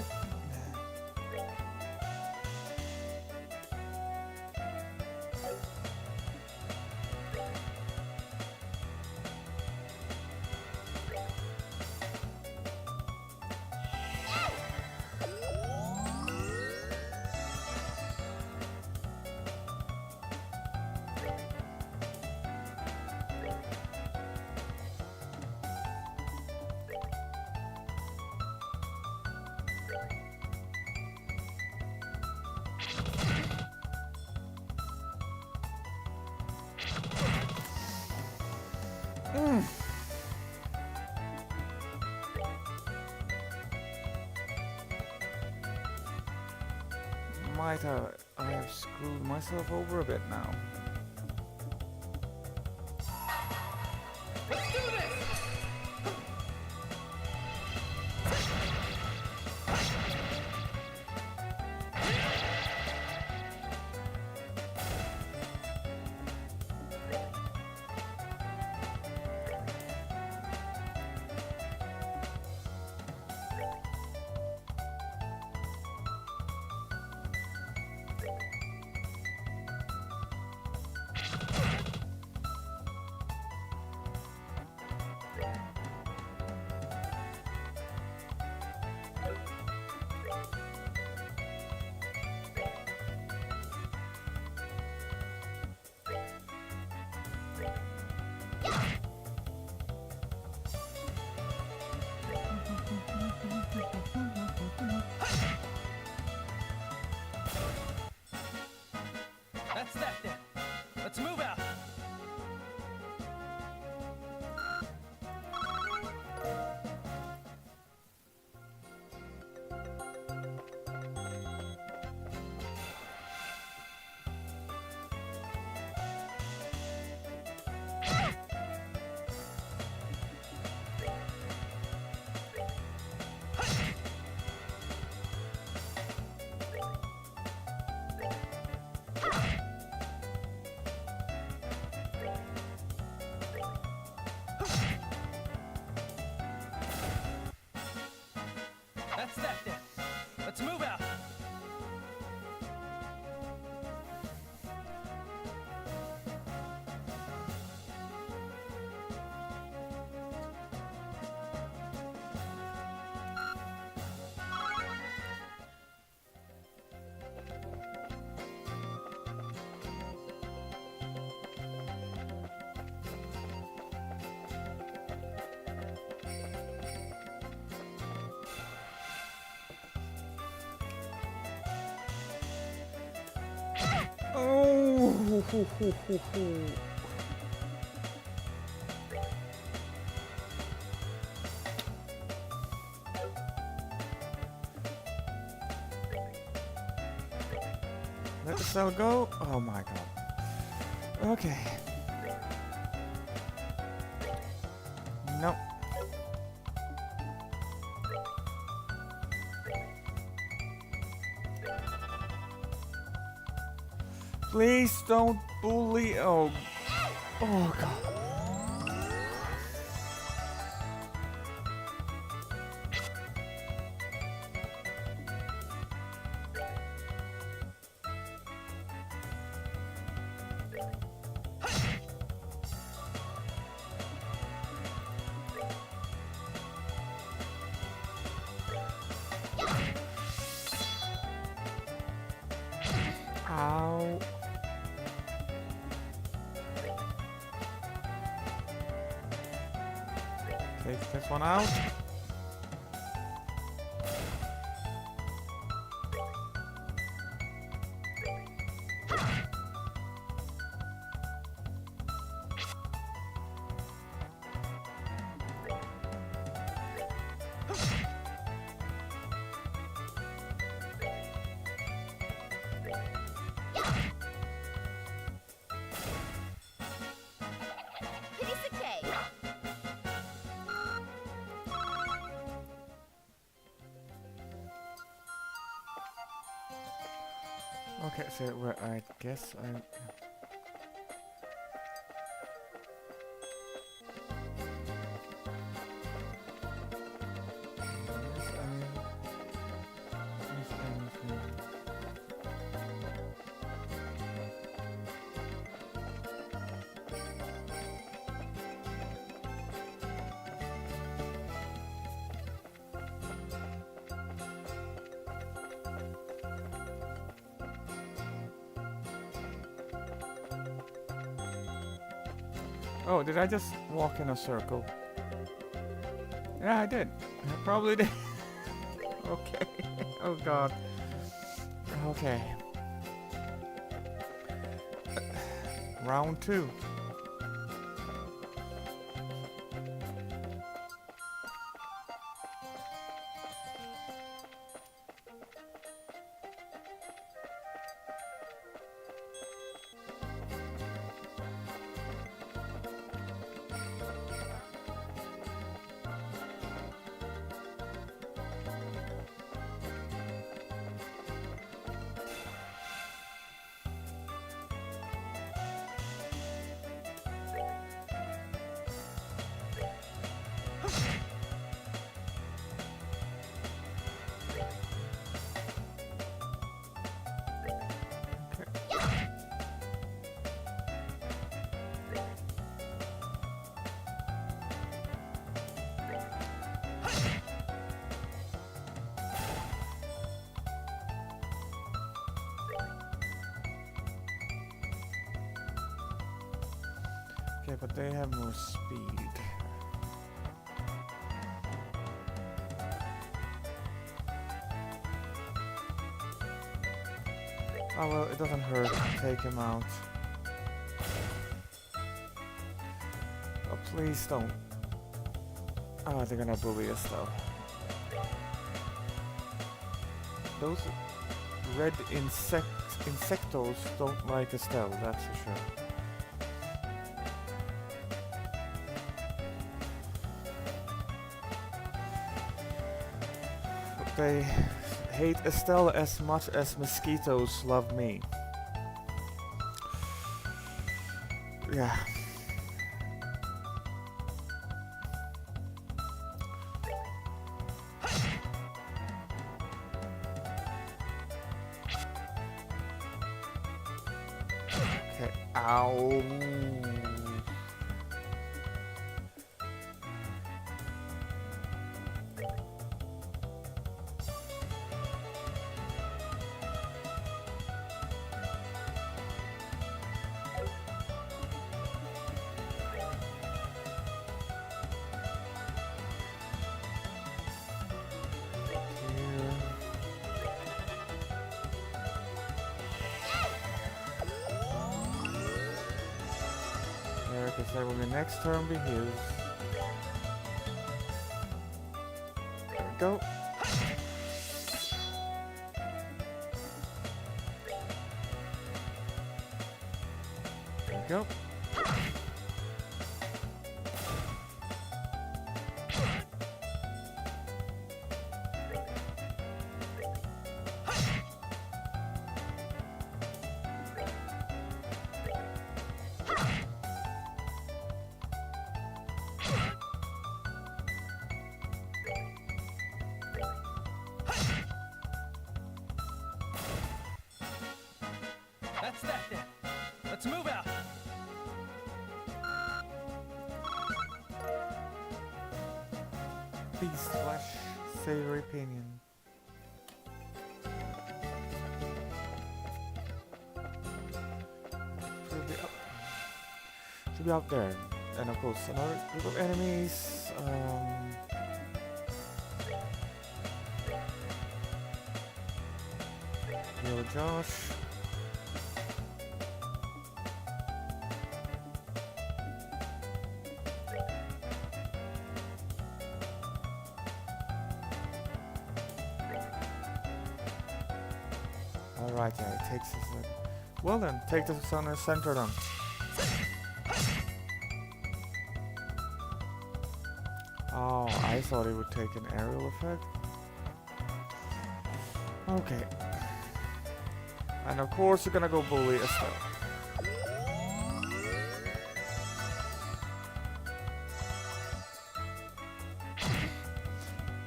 Might I have screwed myself over a bit now. Let's do this! That's that then. Let's move out. That's that then. Let's move out. Oh. Let the cell go. Oh my god. Okay. Nope. Please don't bully. Oh. Oh god. Ow. Take this one out. Piece of cake. Okay, so where I guess I. Oh, did I just walk in a circle? Yeah, I did. I probably did. Okay. Oh god. Okay. Round 2. Okay, but they have more speed. Oh well, it doesn't hurt to take him out. Oh, please don't. Oh, they're gonna bully us though. Those red insectos don't like Estelle, that's for sure. But they hate Estelle as much as mosquitoes love me. Yeah. Okay. Ow. Because that will the next turn be his. There we go. There we go. That's that then. Let's move out. Beast flesh, savory pinion. Should be out there. And of course another group of enemies. Yo, Josh. Alright, yeah, it takes us. Well then, take the sun and center them. Oh, I thought it would take an aerial effect. Okay. And of course you're gonna go bully Estelle.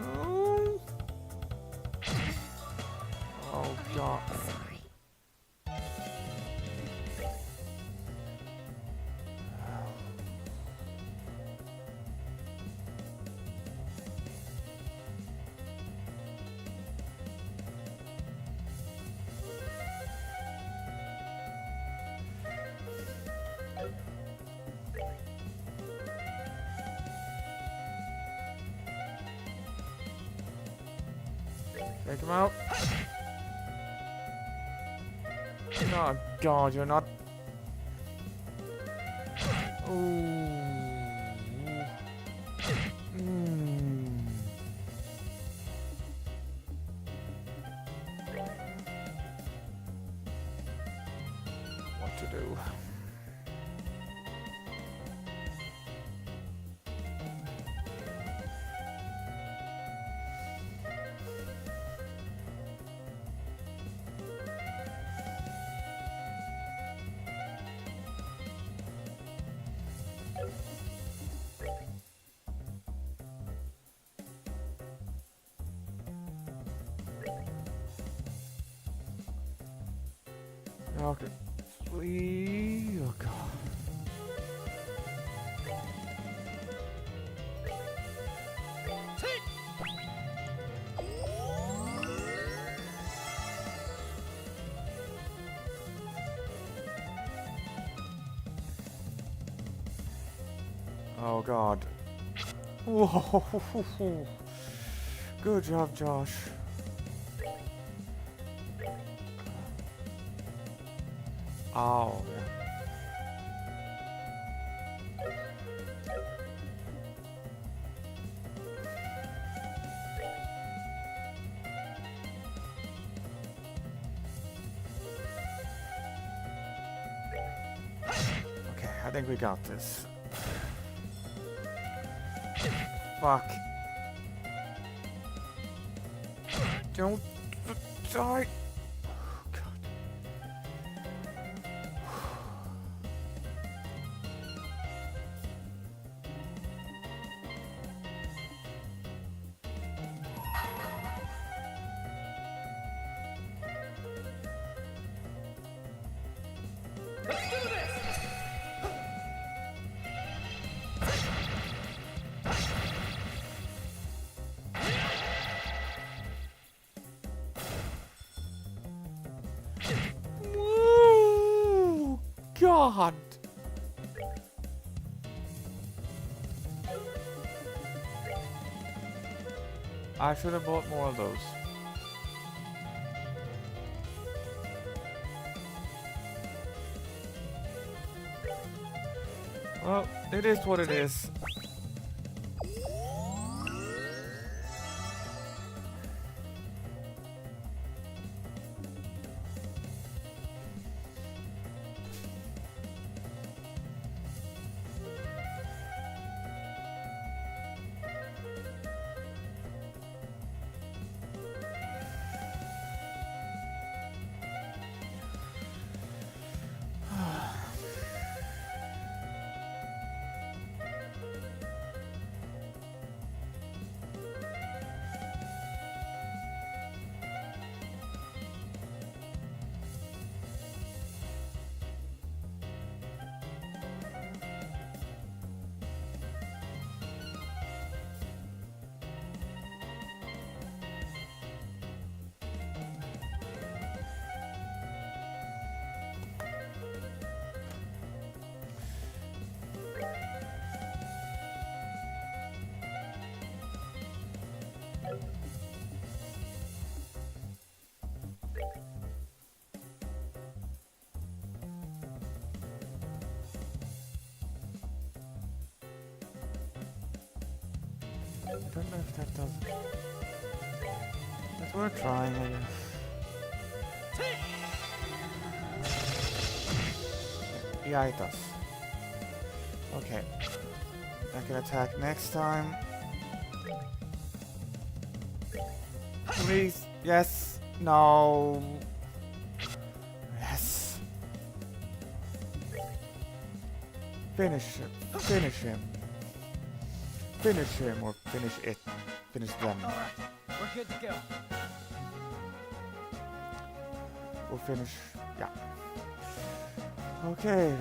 Oh. Oh god. Sorry. Take him out. Oh god, you're not. Ooh. What to do? Okay. Please. Oh god. Oh god. Whoa. Good job, Josh. Oh. Okay, I think we got this. Fuck. Don't die. Oh, God. Let's do this! Woo! God. I should have bought more of those. Well, it is what it is. I don't know if that does it. But we're trying, I guess. Yeah, it does. Okay. I can attack next time. Please. Yes. No. Yes. Finish him. Finish him. Finish him or finish it. Finish them. All right, we're good to go. Or finish. Yeah. Okay.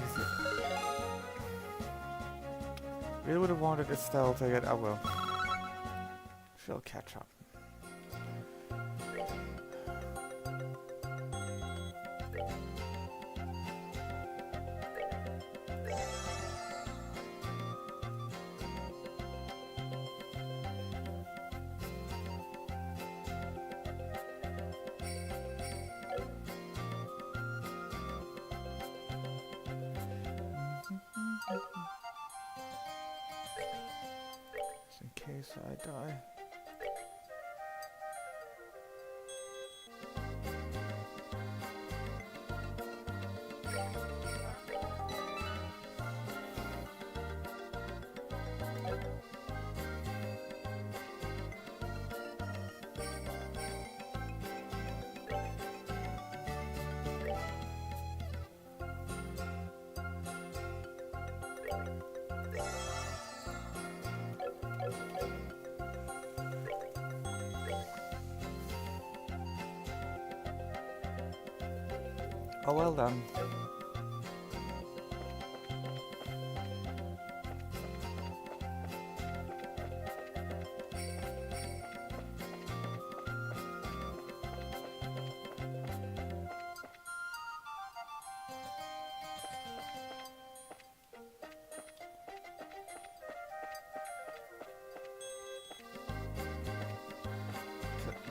Really would have wanted Estelle to get. I will. She'll catch up. Just in case I die. Oh, well done.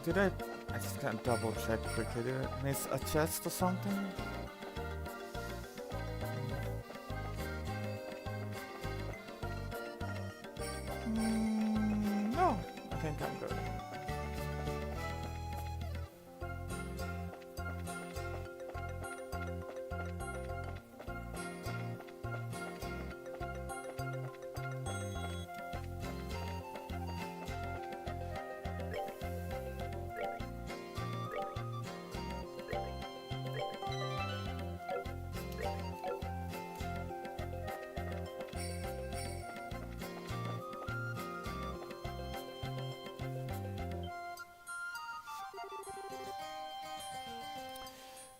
Did I just can't double check quickly. Did I miss a chest or something? think I'm good.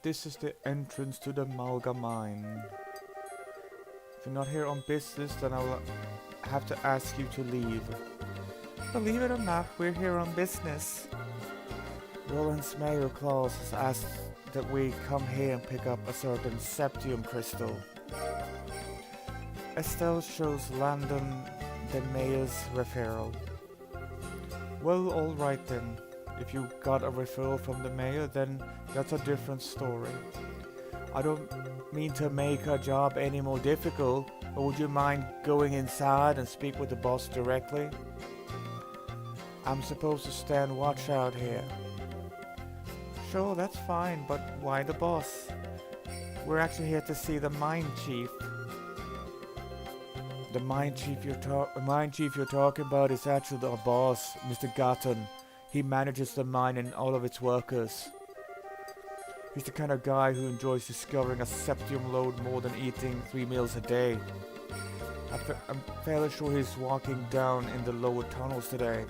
This is the entrance to the Malga mine. If you're not here on business, then I'll have to ask you to leave. Believe it or not, we're here on business. Roland's Mayor Claus has asked that we come here and pick up a certain septium crystal. Estelle shows Landon the mayor's referral. Well, alright then. If you got a referral from the mayor, then that's a different story. I don't mean to make her job any more difficult, but would you mind going inside and speak with the boss directly? I'm supposed to stand watch out here. Sure, that's fine, but why the boss? We're actually here to see the mine chief. The mine chief you're talking about is actually our boss, Mr. Gatton. He manages the mine and all of its workers. He's the kind of guy who enjoys discovering a septium lode more than eating 3 meals a day. I'm fairly sure he's walking down in the lower tunnels today.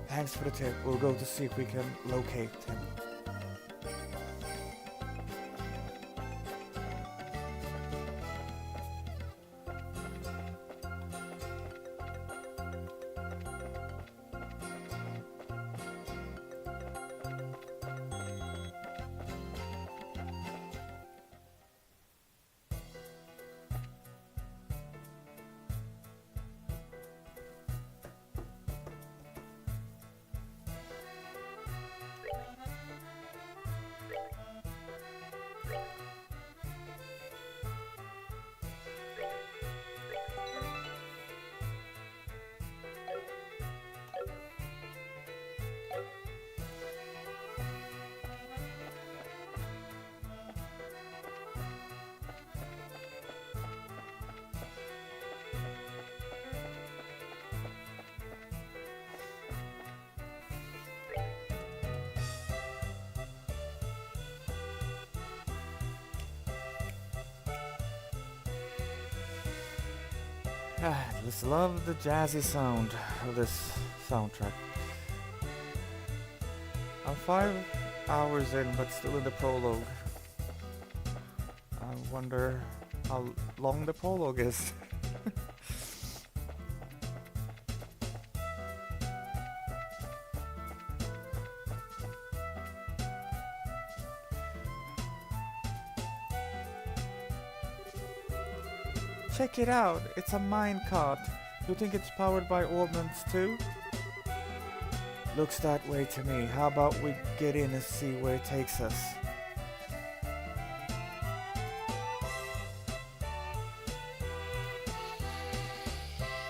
Thanks for the tip. We'll go to see if we can locate him. I just love the jazzy sound of this soundtrack. I'm 5 hours in, but still in the prologue. I wonder how long the prologue is. Check it out, it's a minecart. You think it's powered by ordnance too? Looks that way to me. How about we get in and see where it takes us?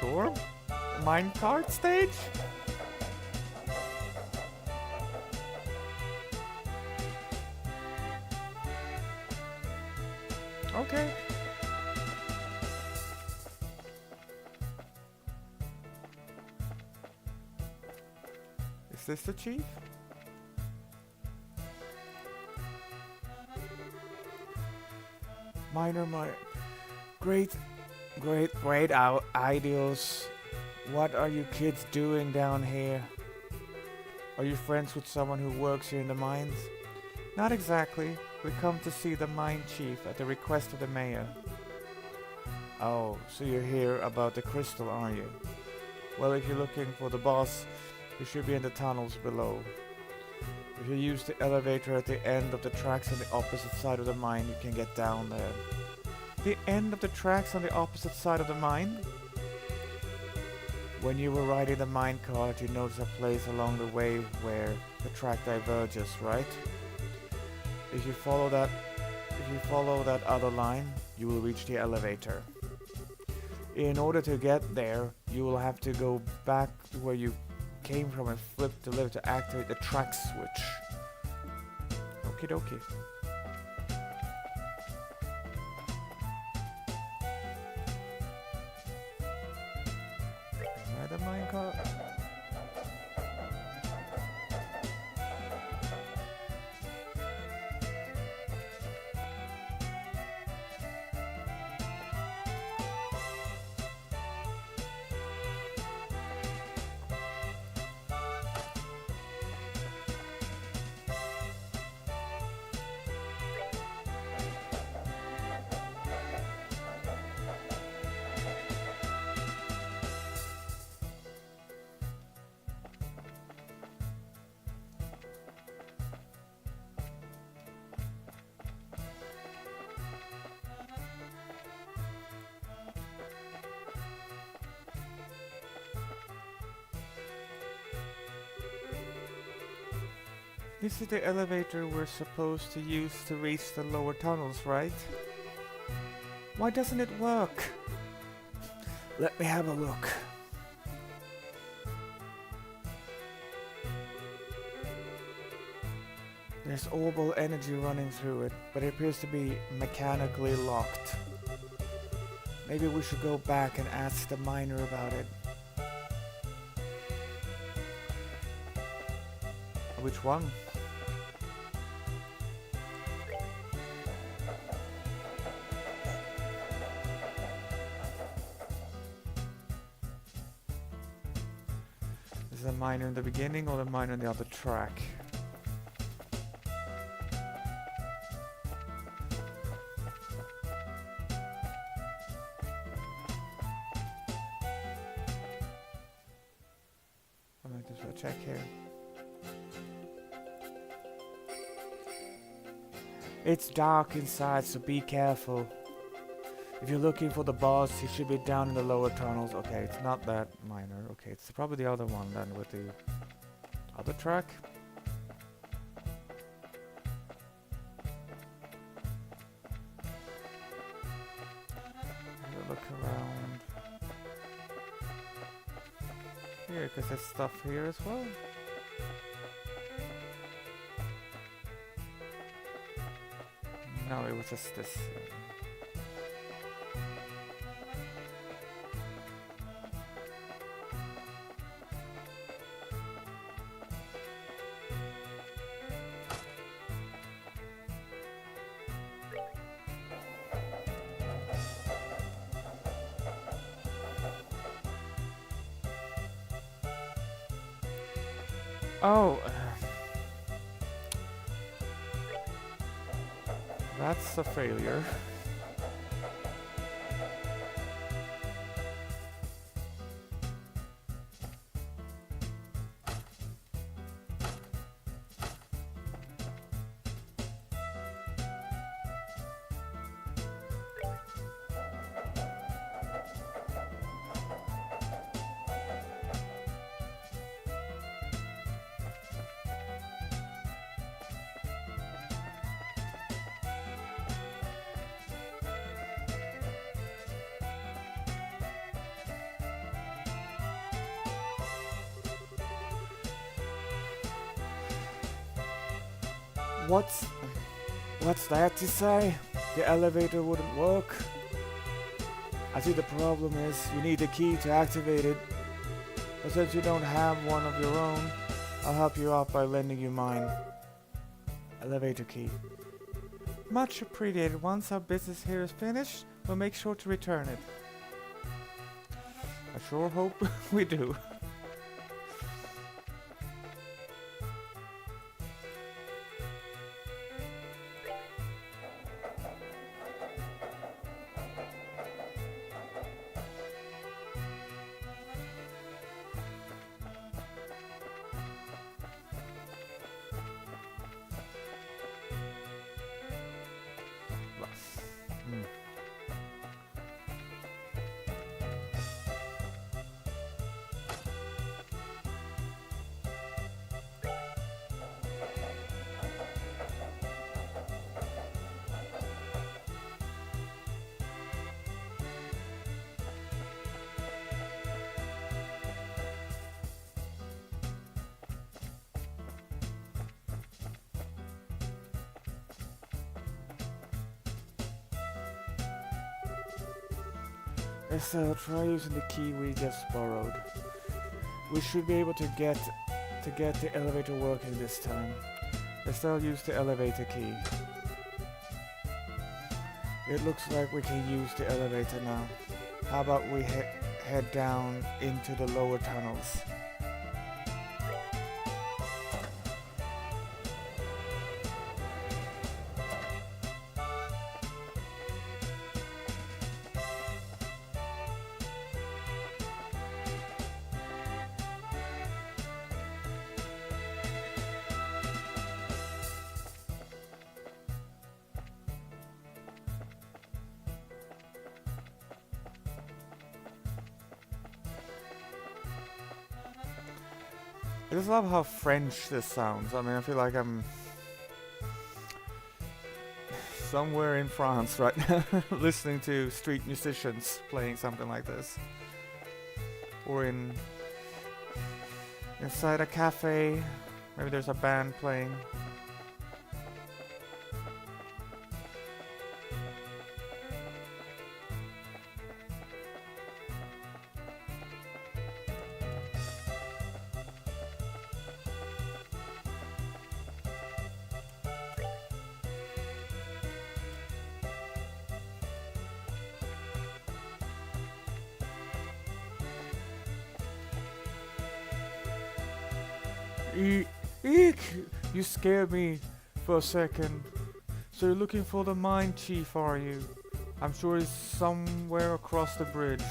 Sure. Minecart stage? Okay. Is this the chief? Minor, great ideals. What are you kids doing down here? Are you friends with someone who works here in the mines? Not exactly. We come to see the mine chief at the request of the mayor. Oh, so you're here about the crystal, are you? Well, if you're looking for the boss, you should be in the tunnels below. If you use the elevator at the end of the tracks on the opposite side of the mine, you can get down there. The end of the tracks on the opposite side of the mine? When you were riding the minecart, you noticed a place along the way where the track diverges, right? If you follow that other line, you will reach the elevator. In order to get there, you will have to go back to where you came from and flipped the lever to activate the track switch. Okie dokie. Am I the minecart? This is the elevator we're supposed to use to reach the lower tunnels, right? Why doesn't it work? Let me have a look. There's orbal energy running through it, but it appears to be mechanically locked. Maybe we should go back and ask the miner about it. Which one? Is the miner in the beginning or the miner on the other track? I might just check here. It's dark inside, so be careful. If you're looking for the boss, he should be down in the lower tunnels. Okay, it's not that miner. Okay, it's probably the other one then with the other track. Look around here, because there's stuff here as well. No, it was just this. Oh, that's a failure. What's that you say? The elevator wouldn't work? I see the problem is you need a key to activate it. But since you don't have one of your own, I'll help you out by lending you mine. Elevator key. Much appreciated. Once our business here is finished, we'll make sure to return it. I sure hope we do. Estelle, try using the key we just borrowed. We should be able to get the elevator working this time. Estelle used the elevator key. It looks like we can use the elevator now. How about we head down into the lower tunnels? I just love how French this sounds. I mean, I feel like I'm somewhere in France right now listening to street musicians playing something like this. Or inside a cafe. Maybe there's a band playing. Eek! You scared me for a second. So you're looking for the mine chief, are you? I'm sure he's somewhere across the bridge.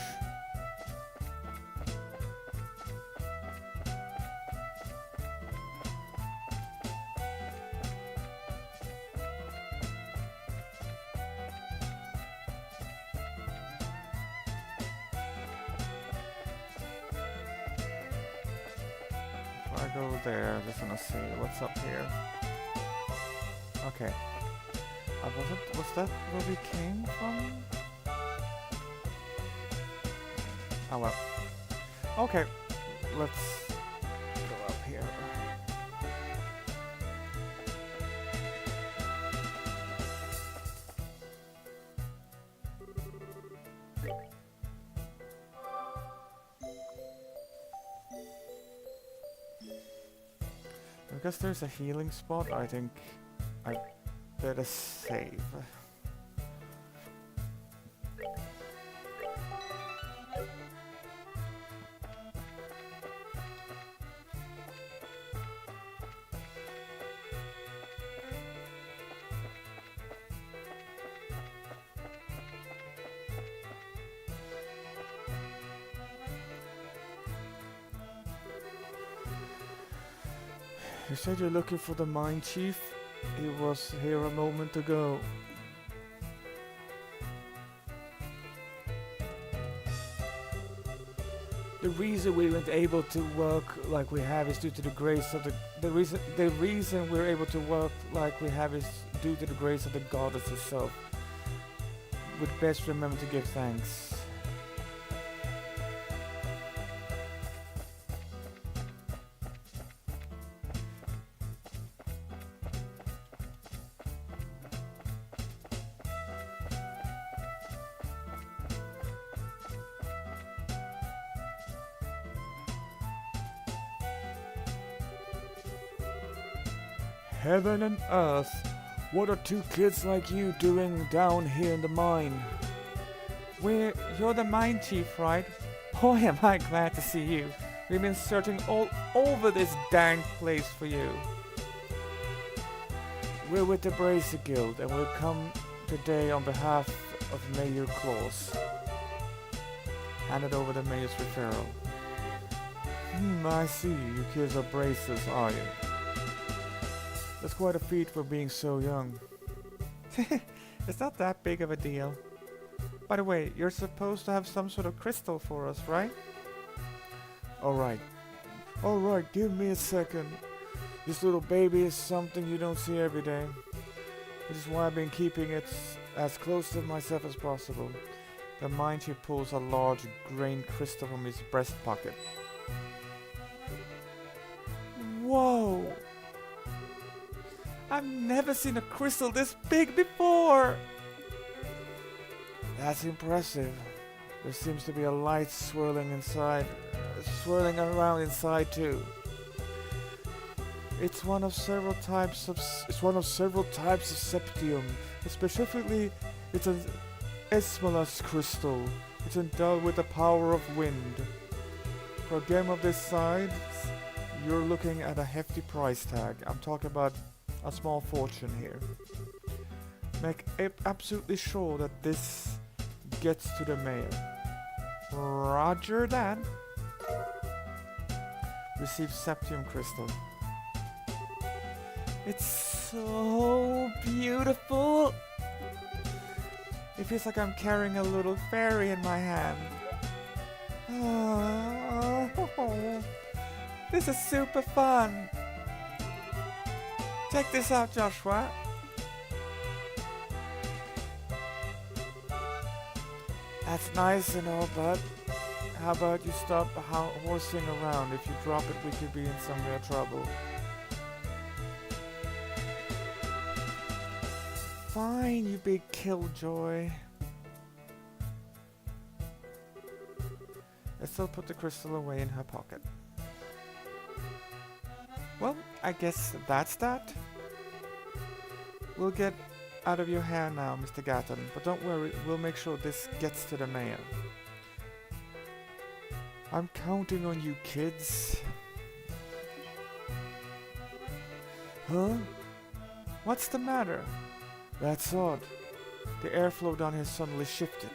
If I go there, I'm just gonna see what's up here. Okay. Was that where we came from? Oh well. Okay. Let's go up here. Because there's a healing spot, I think I better save. You said you're looking for the mine chief? He was here a moment ago. The reason we weren't able to work like we have is due to the grace of the reason we're able to work like we have is due to the grace of the goddess herself. Would best remember to give thanks. Heaven and earth, what are two kids like you doing down here in the mine? You're the mine chief, right? Boy, am I glad to see you. We've been searching all over this dang place for you. We're with the Bracer Guild, and we've come today on behalf of Mayor Claus. Handed over the mayor's referral. I see. You kids are bracers, are you? That's quite a feat for being so young. It's not that big of a deal. By the way, you're supposed to have some sort of crystal for us, right? Alright, give me a second. This little baby is something you don't see every day. Which is why I've been keeping it as close to myself as possible. The mine chief pulls a large grain crystal from his breast pocket. Whoa! I've never seen a crystal this big before! That's impressive. There seems to be a light swirling inside, swirling around inside too. It's one of several types of septium. Specifically, it's an Esmalus crystal. It's endowed with the power of wind. For a game of this size, you're looking at a hefty price tag. I'm talking about a small fortune here. Make absolutely sure that this gets to the mayor. Roger that. Receive septium crystal. It's so beautiful. It feels like I'm carrying a little fairy in my hand. Oh, this is super fun. Check this out, Joshua. That's nice and all, but how about you stop horsing around? If you drop it, we could be in some real trouble. Fine, you big killjoy. Estelle put the crystal away in her pocket. Well, I guess that's that. We'll get out of your hair now, Mr. Gatton, but don't worry, we'll make sure this gets to the mayor. I'm counting on you, kids. Huh? What's the matter? That's odd. The airflow down here suddenly shifted.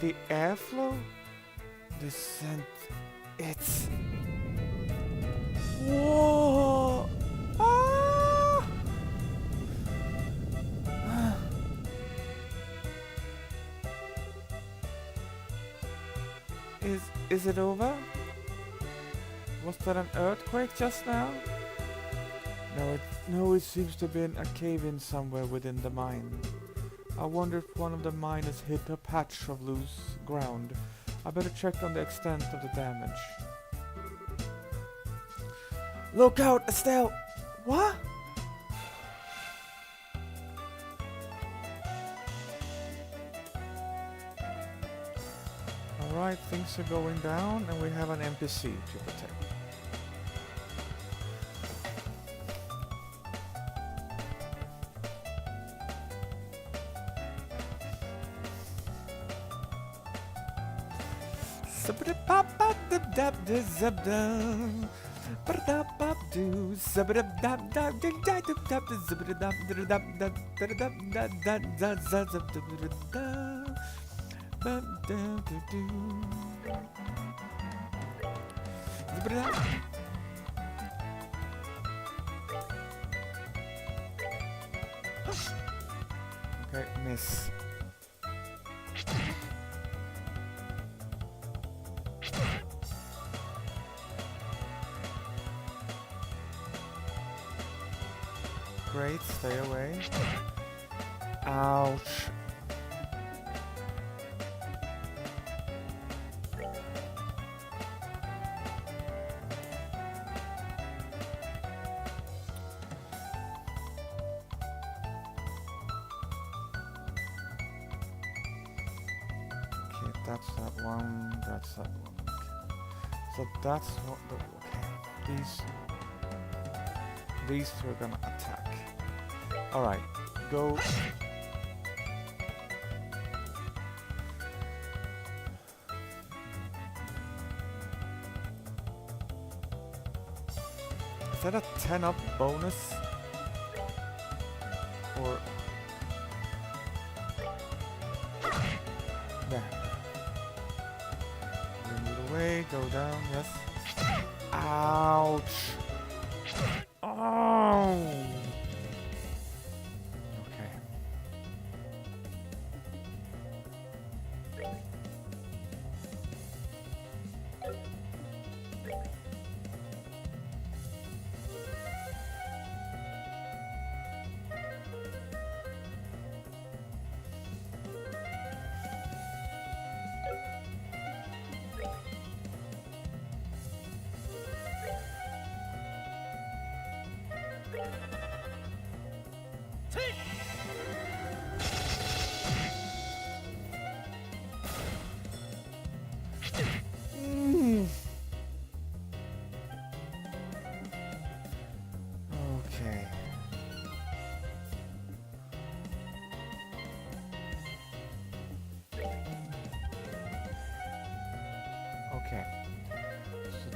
The airflow? The scent... It's... Whoa! Ah! Is it over? Was that an earthquake just now? No, it seems to have been a cave-in somewhere within the mine. I wonder if one of the miners hit a patch of loose ground. I better check on the extent of the damage. Look out, Estelle! What? Alright, things are going down and we have an NPC to protect. Okay, miss. Great, stay away. Ouch. Okay, that's that one, that's that one. Okay. So that's what the... Okay, these two are gonna attack. Alright, go. Is that a 10-up bonus? Or... There. Bring it away, go down, yes. Ouch! Oh! Okay.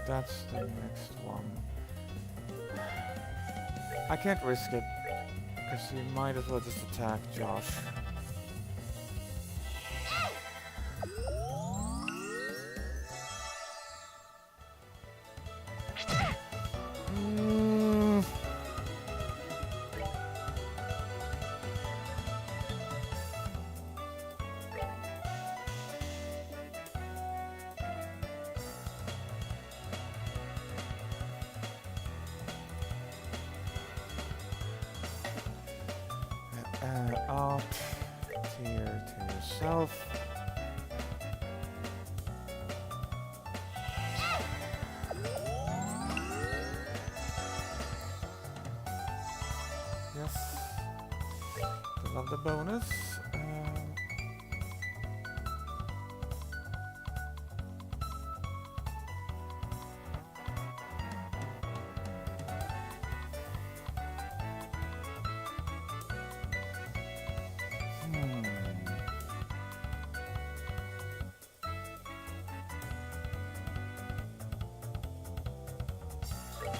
that's the next one. I can't risk it, because he might as well just attack Josh. Mm. Up, tear to yourself. Yes, I love the bonus. Hmm.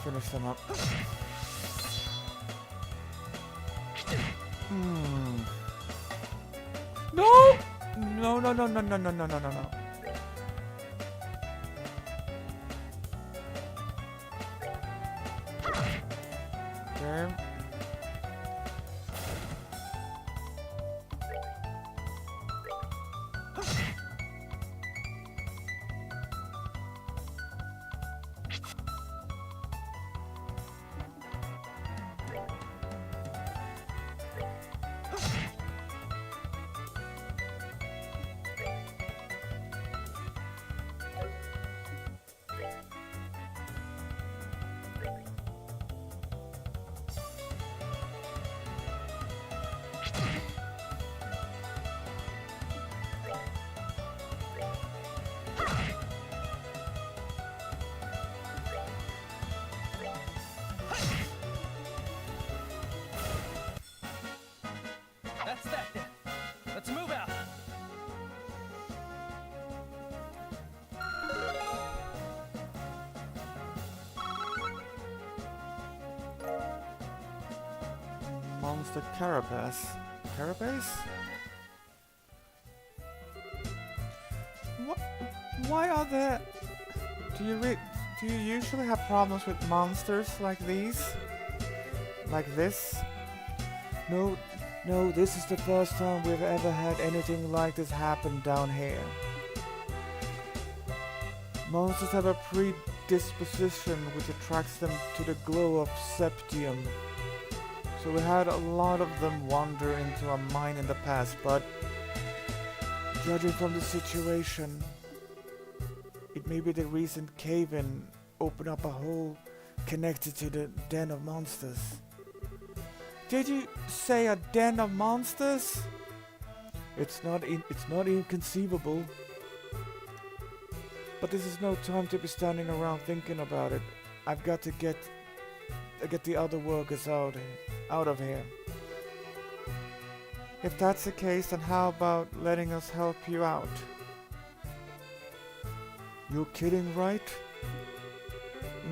Finish them up. Hmm. No! No, no, no, no, no, no, no, no, no, no. Okay. That's that then. Let's move out. Monster Carapace. Carapace? What? Why are there... Do you usually have problems with monsters like these? Like this? No, this is the first time we've ever had anything like this happen down here. Monsters have a predisposition which attracts them to the glow of Septium. So we had a lot of them wander into our mine in the past, but judging from the situation, it may be the recent cave-in opened up a hole connected to the den of monsters. Did you say a den of monsters? It's not inconceivable. But this is no time to be standing around thinking about it. I've got to get the other workers out of here. If that's the case, then how about letting us help you out? You're kidding, right?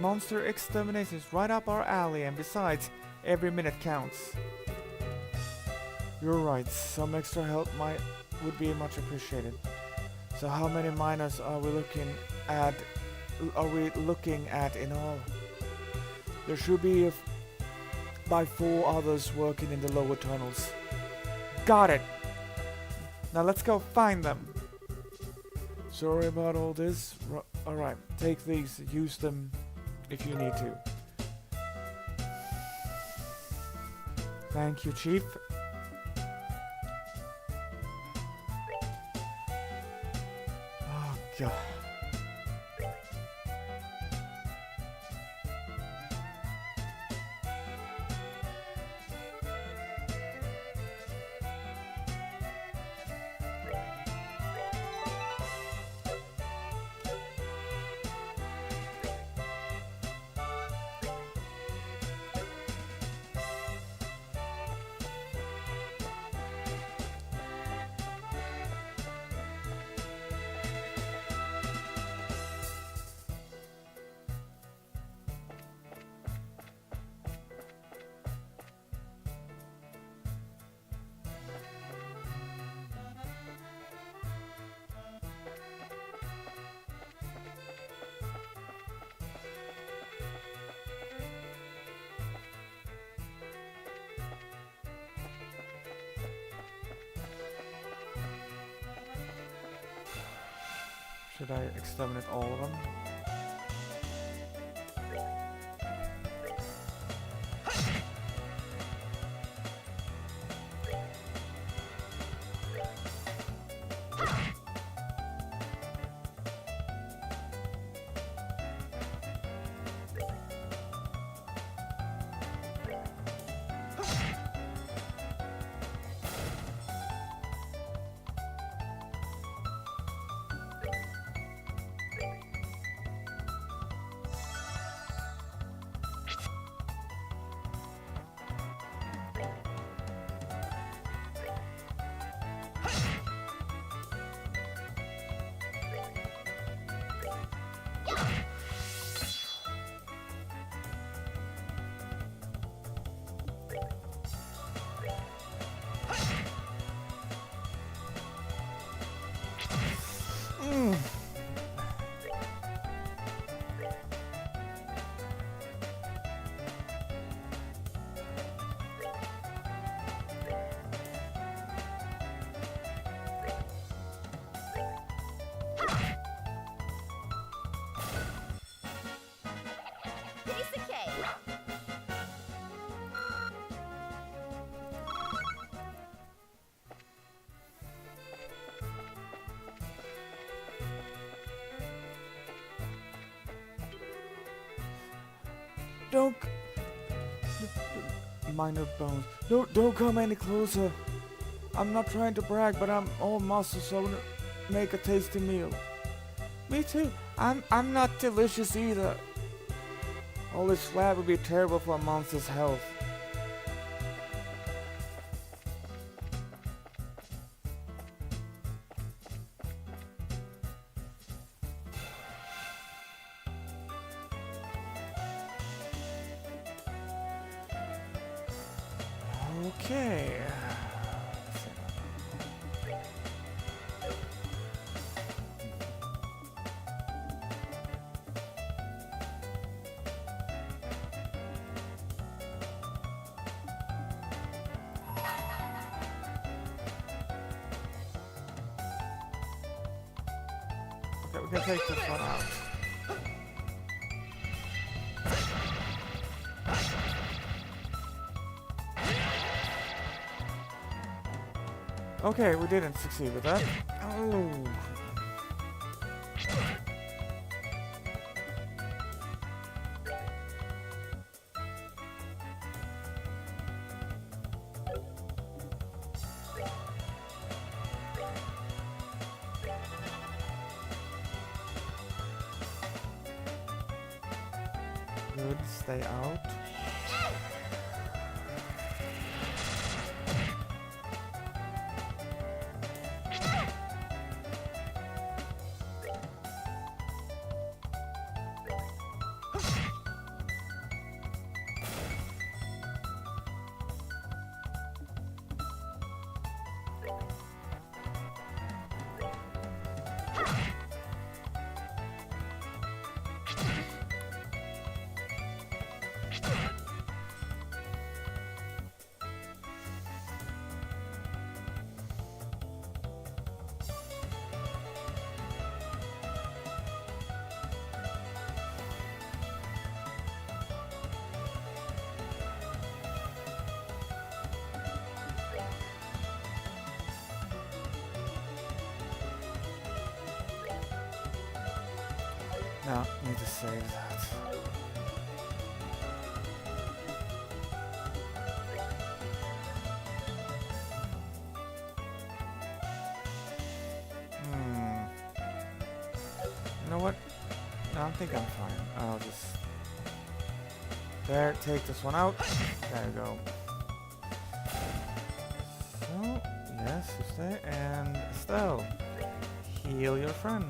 Monster extermination is right up our alley, and besides, every minute counts. You're right, some extra help would be much appreciated. So how many miners are we looking at in all? There should be by 4 others working in the lower tunnels. Got it! Now let's go find them. Sorry about all this. Alright, take these, use them if you need to. Thank you, Chief. Oh, God. Should I exterminate all of them? Piece of cake. Don't. Minor bones. Don't come any closer. I'm not trying to brag, but I'm all muscle, so I wanna make a tasty meal. Me too. I'm not delicious either. All this fat would be terrible for a monster's health. Okay. Okay, we can take this one out. Okay, we didn't succeed with that. Oh. Good, stay out. No, need to save that. You know what? No, I think I'm fine. I'll just... There, take this one out. There you go. So, yes, you stay. And Estelle, heal your friend.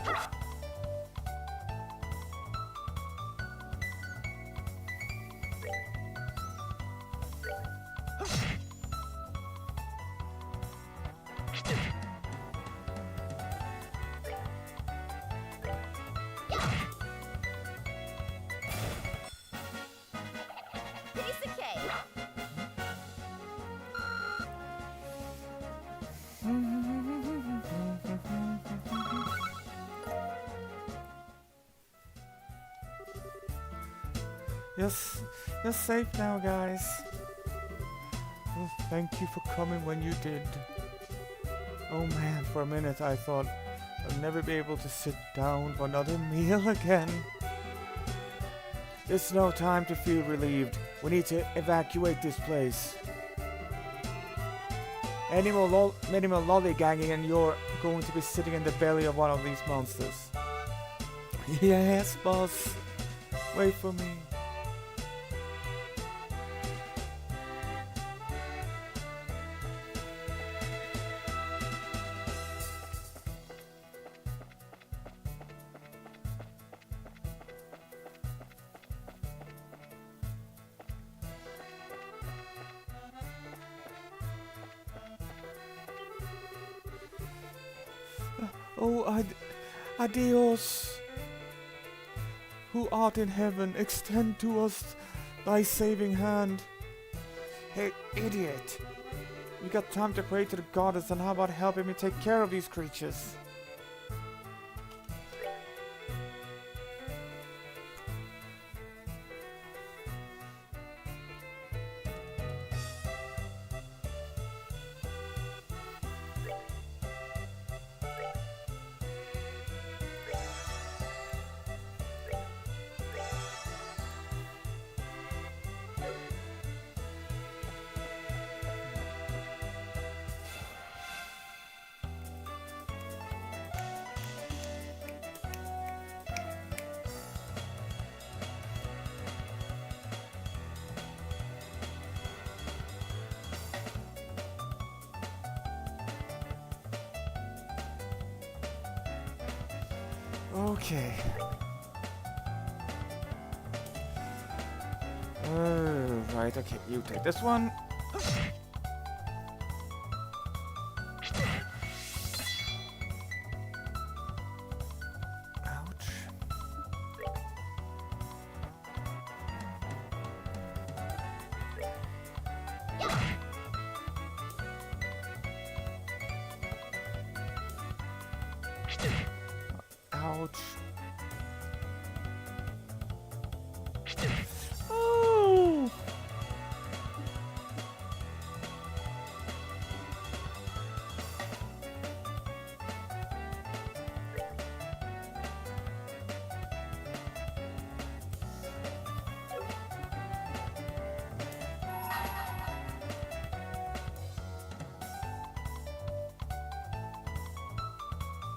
Piece of cake. Yes, you're safe now, guys. Well, thank you for coming when you did. Oh man, for a minute I thought I'd never be able to sit down for another meal again. It's no time to feel relieved. We need to evacuate this place. Any more lollygagging and you're going to be sitting in the belly of one of these monsters. Yes, boss. Wait for me. Oh, adios. Who art in heaven, extend to us thy saving hand. Hey, idiot. You got time to pray to the goddess, and how about helping me take care of these creatures? Okay. Right, okay, you take this one. Ouch. Ouch. Oh!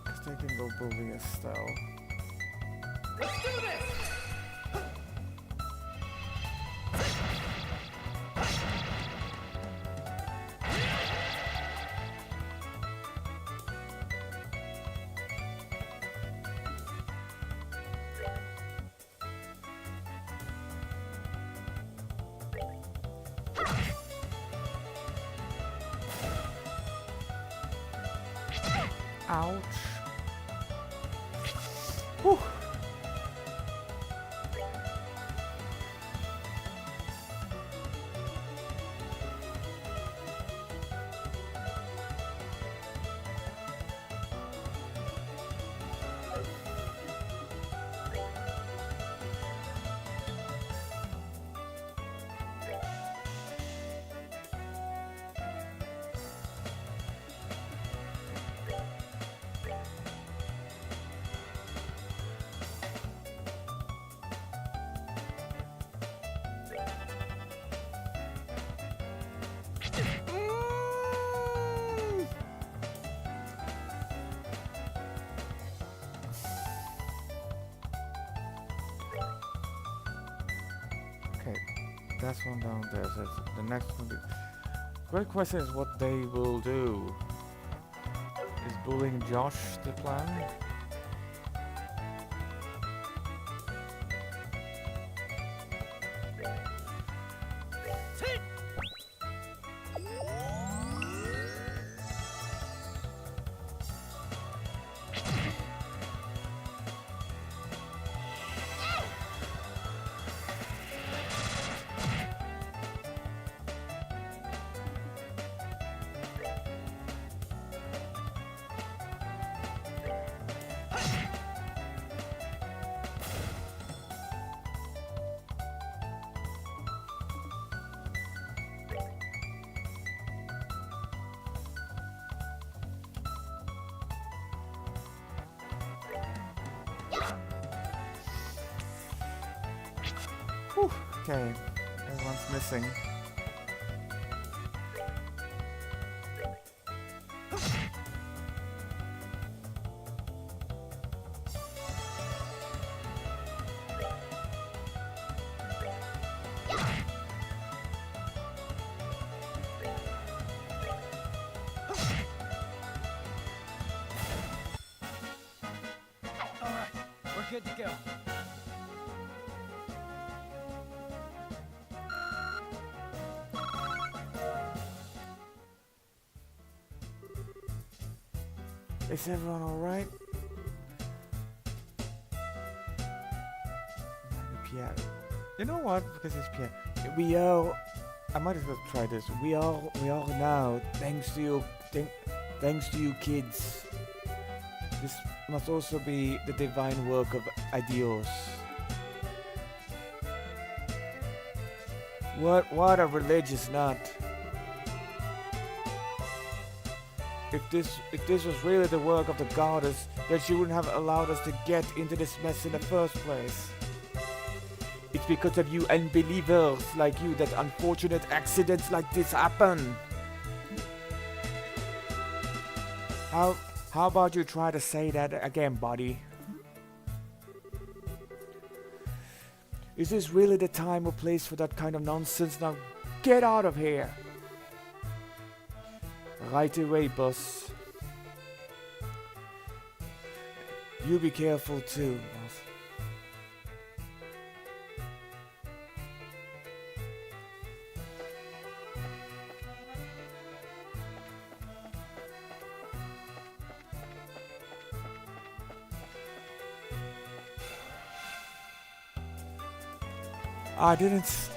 Because they can go bully Estelle. Let's do this! Ouch. Whew. Okay, that's one down there. So the next one. Great question is what they will do. Is bullying Josh the plan? Whew, okay, everyone's missing. All right, we're good to go. Is everyone alright? Pierre. You know what? Because it's Pierre. We all. I might as well try this. We all now, thanks to you kids. This must also be the divine work of Adios. What a religious nut. If this was really the work of the goddess, then she wouldn't have allowed us to get into this mess in the first place. It's because of you unbelievers like you that unfortunate accidents like this happen. How about you try to say that again, buddy? Is this really the time or place for that kind of nonsense? Now get out of here! Right away, boss. You be careful too, boss. I didn't.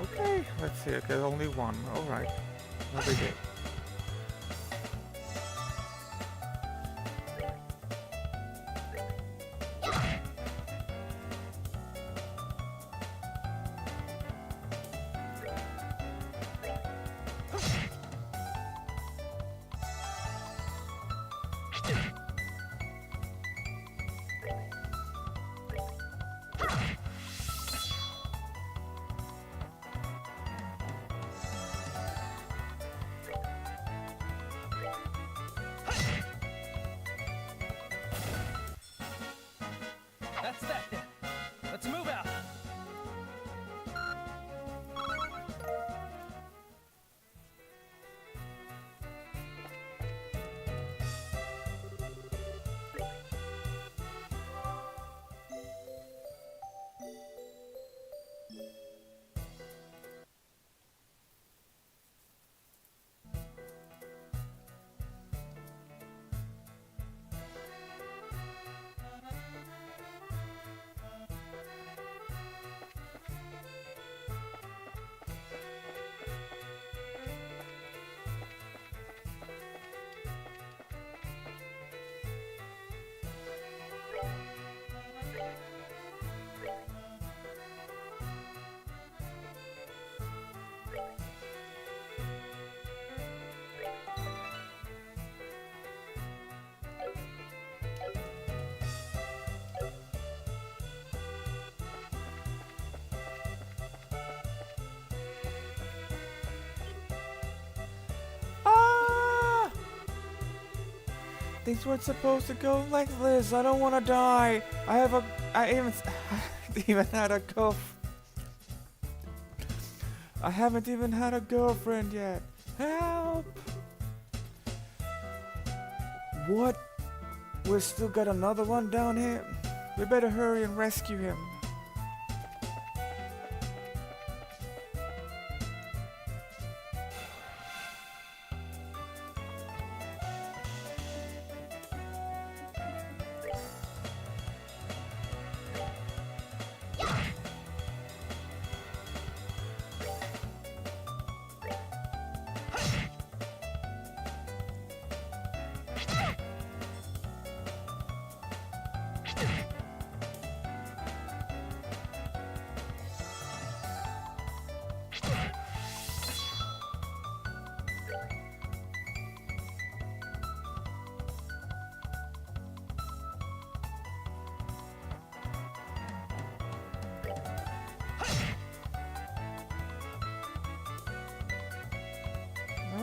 Okay, let's see. Okay, only one. All right, no big deal. That's that then. Let's move out. Things weren't supposed to go like this. I don't want to die. I haven't even had a I haven't even had a girlfriend yet. Help! What? We've still got another one down here? We better hurry and rescue him.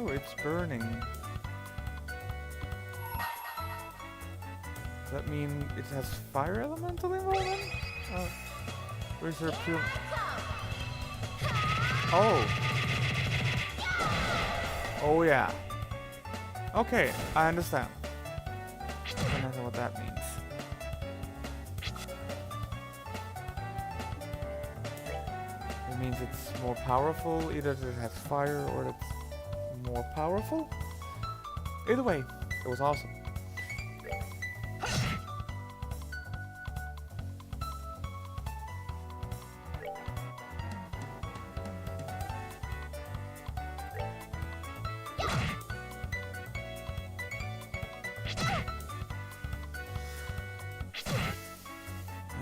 Oh, it's burning. Does that mean it has fire elemental involvement? Oh. Or is there a pure... Oh! Oh yeah. Okay, I understand. I don't know what that means. It means it's more powerful, either it has fire or it's more powerful. Either way, it was awesome.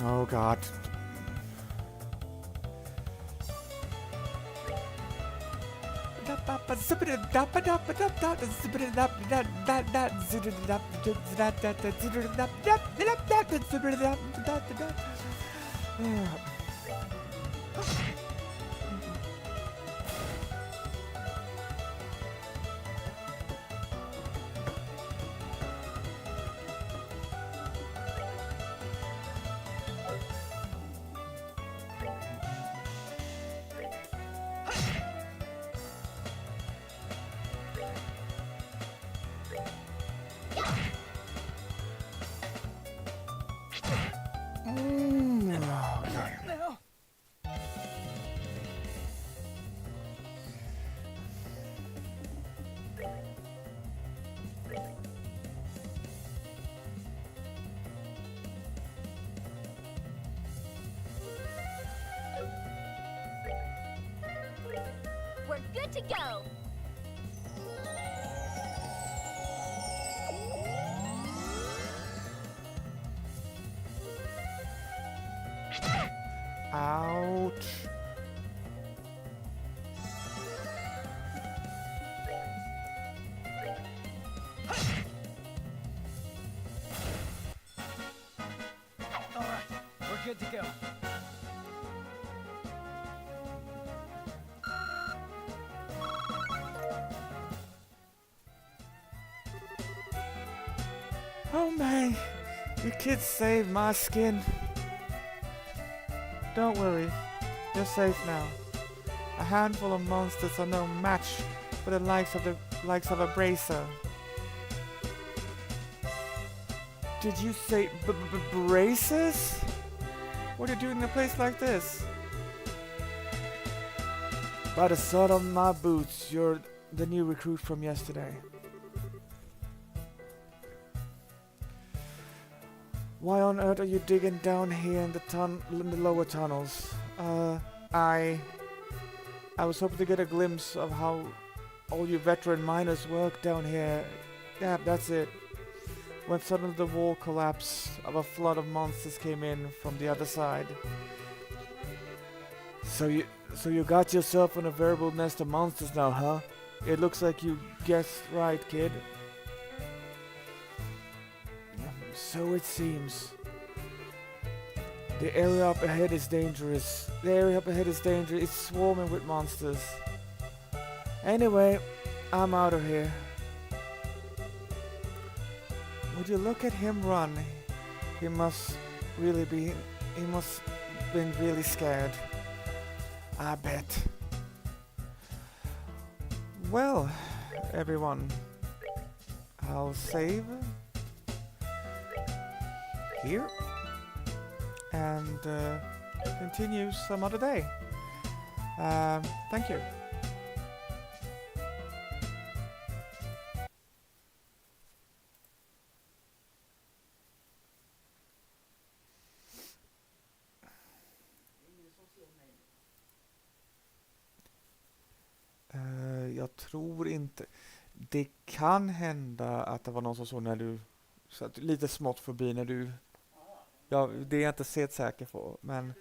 Oh god. Now. We're good to go. Ouch. All right, we're good to go. Oh man, you kids saved my skin. Don't worry, you're safe now. A handful of monsters are no match for the likes of a bracer. Did you say braces? What are you doing in a place like this? By the sod of my boots, you're the new recruit from yesterday. Why on earth are you digging down here in the lower tunnels? I was hoping to get a glimpse of how all you veteran miners work down here. Yeah, that's it. When suddenly the wall collapsed, of a flood of monsters came in from the other side. So you got yourself in a veritable nest of monsters now, huh? It looks like you guessed right, kid. So it seems. The area up ahead is dangerous. It's swarming with monsters. Anyway, I'm out of here. Would you look at him run? He must been really scared. I bet. Well, everyone, I'll save here and continue some other day. Thank you. Jag tror inte. Det kan hända att det var någon som såg när du så att lite smått förbi när du. Ja, det är jag inte helt säker på, men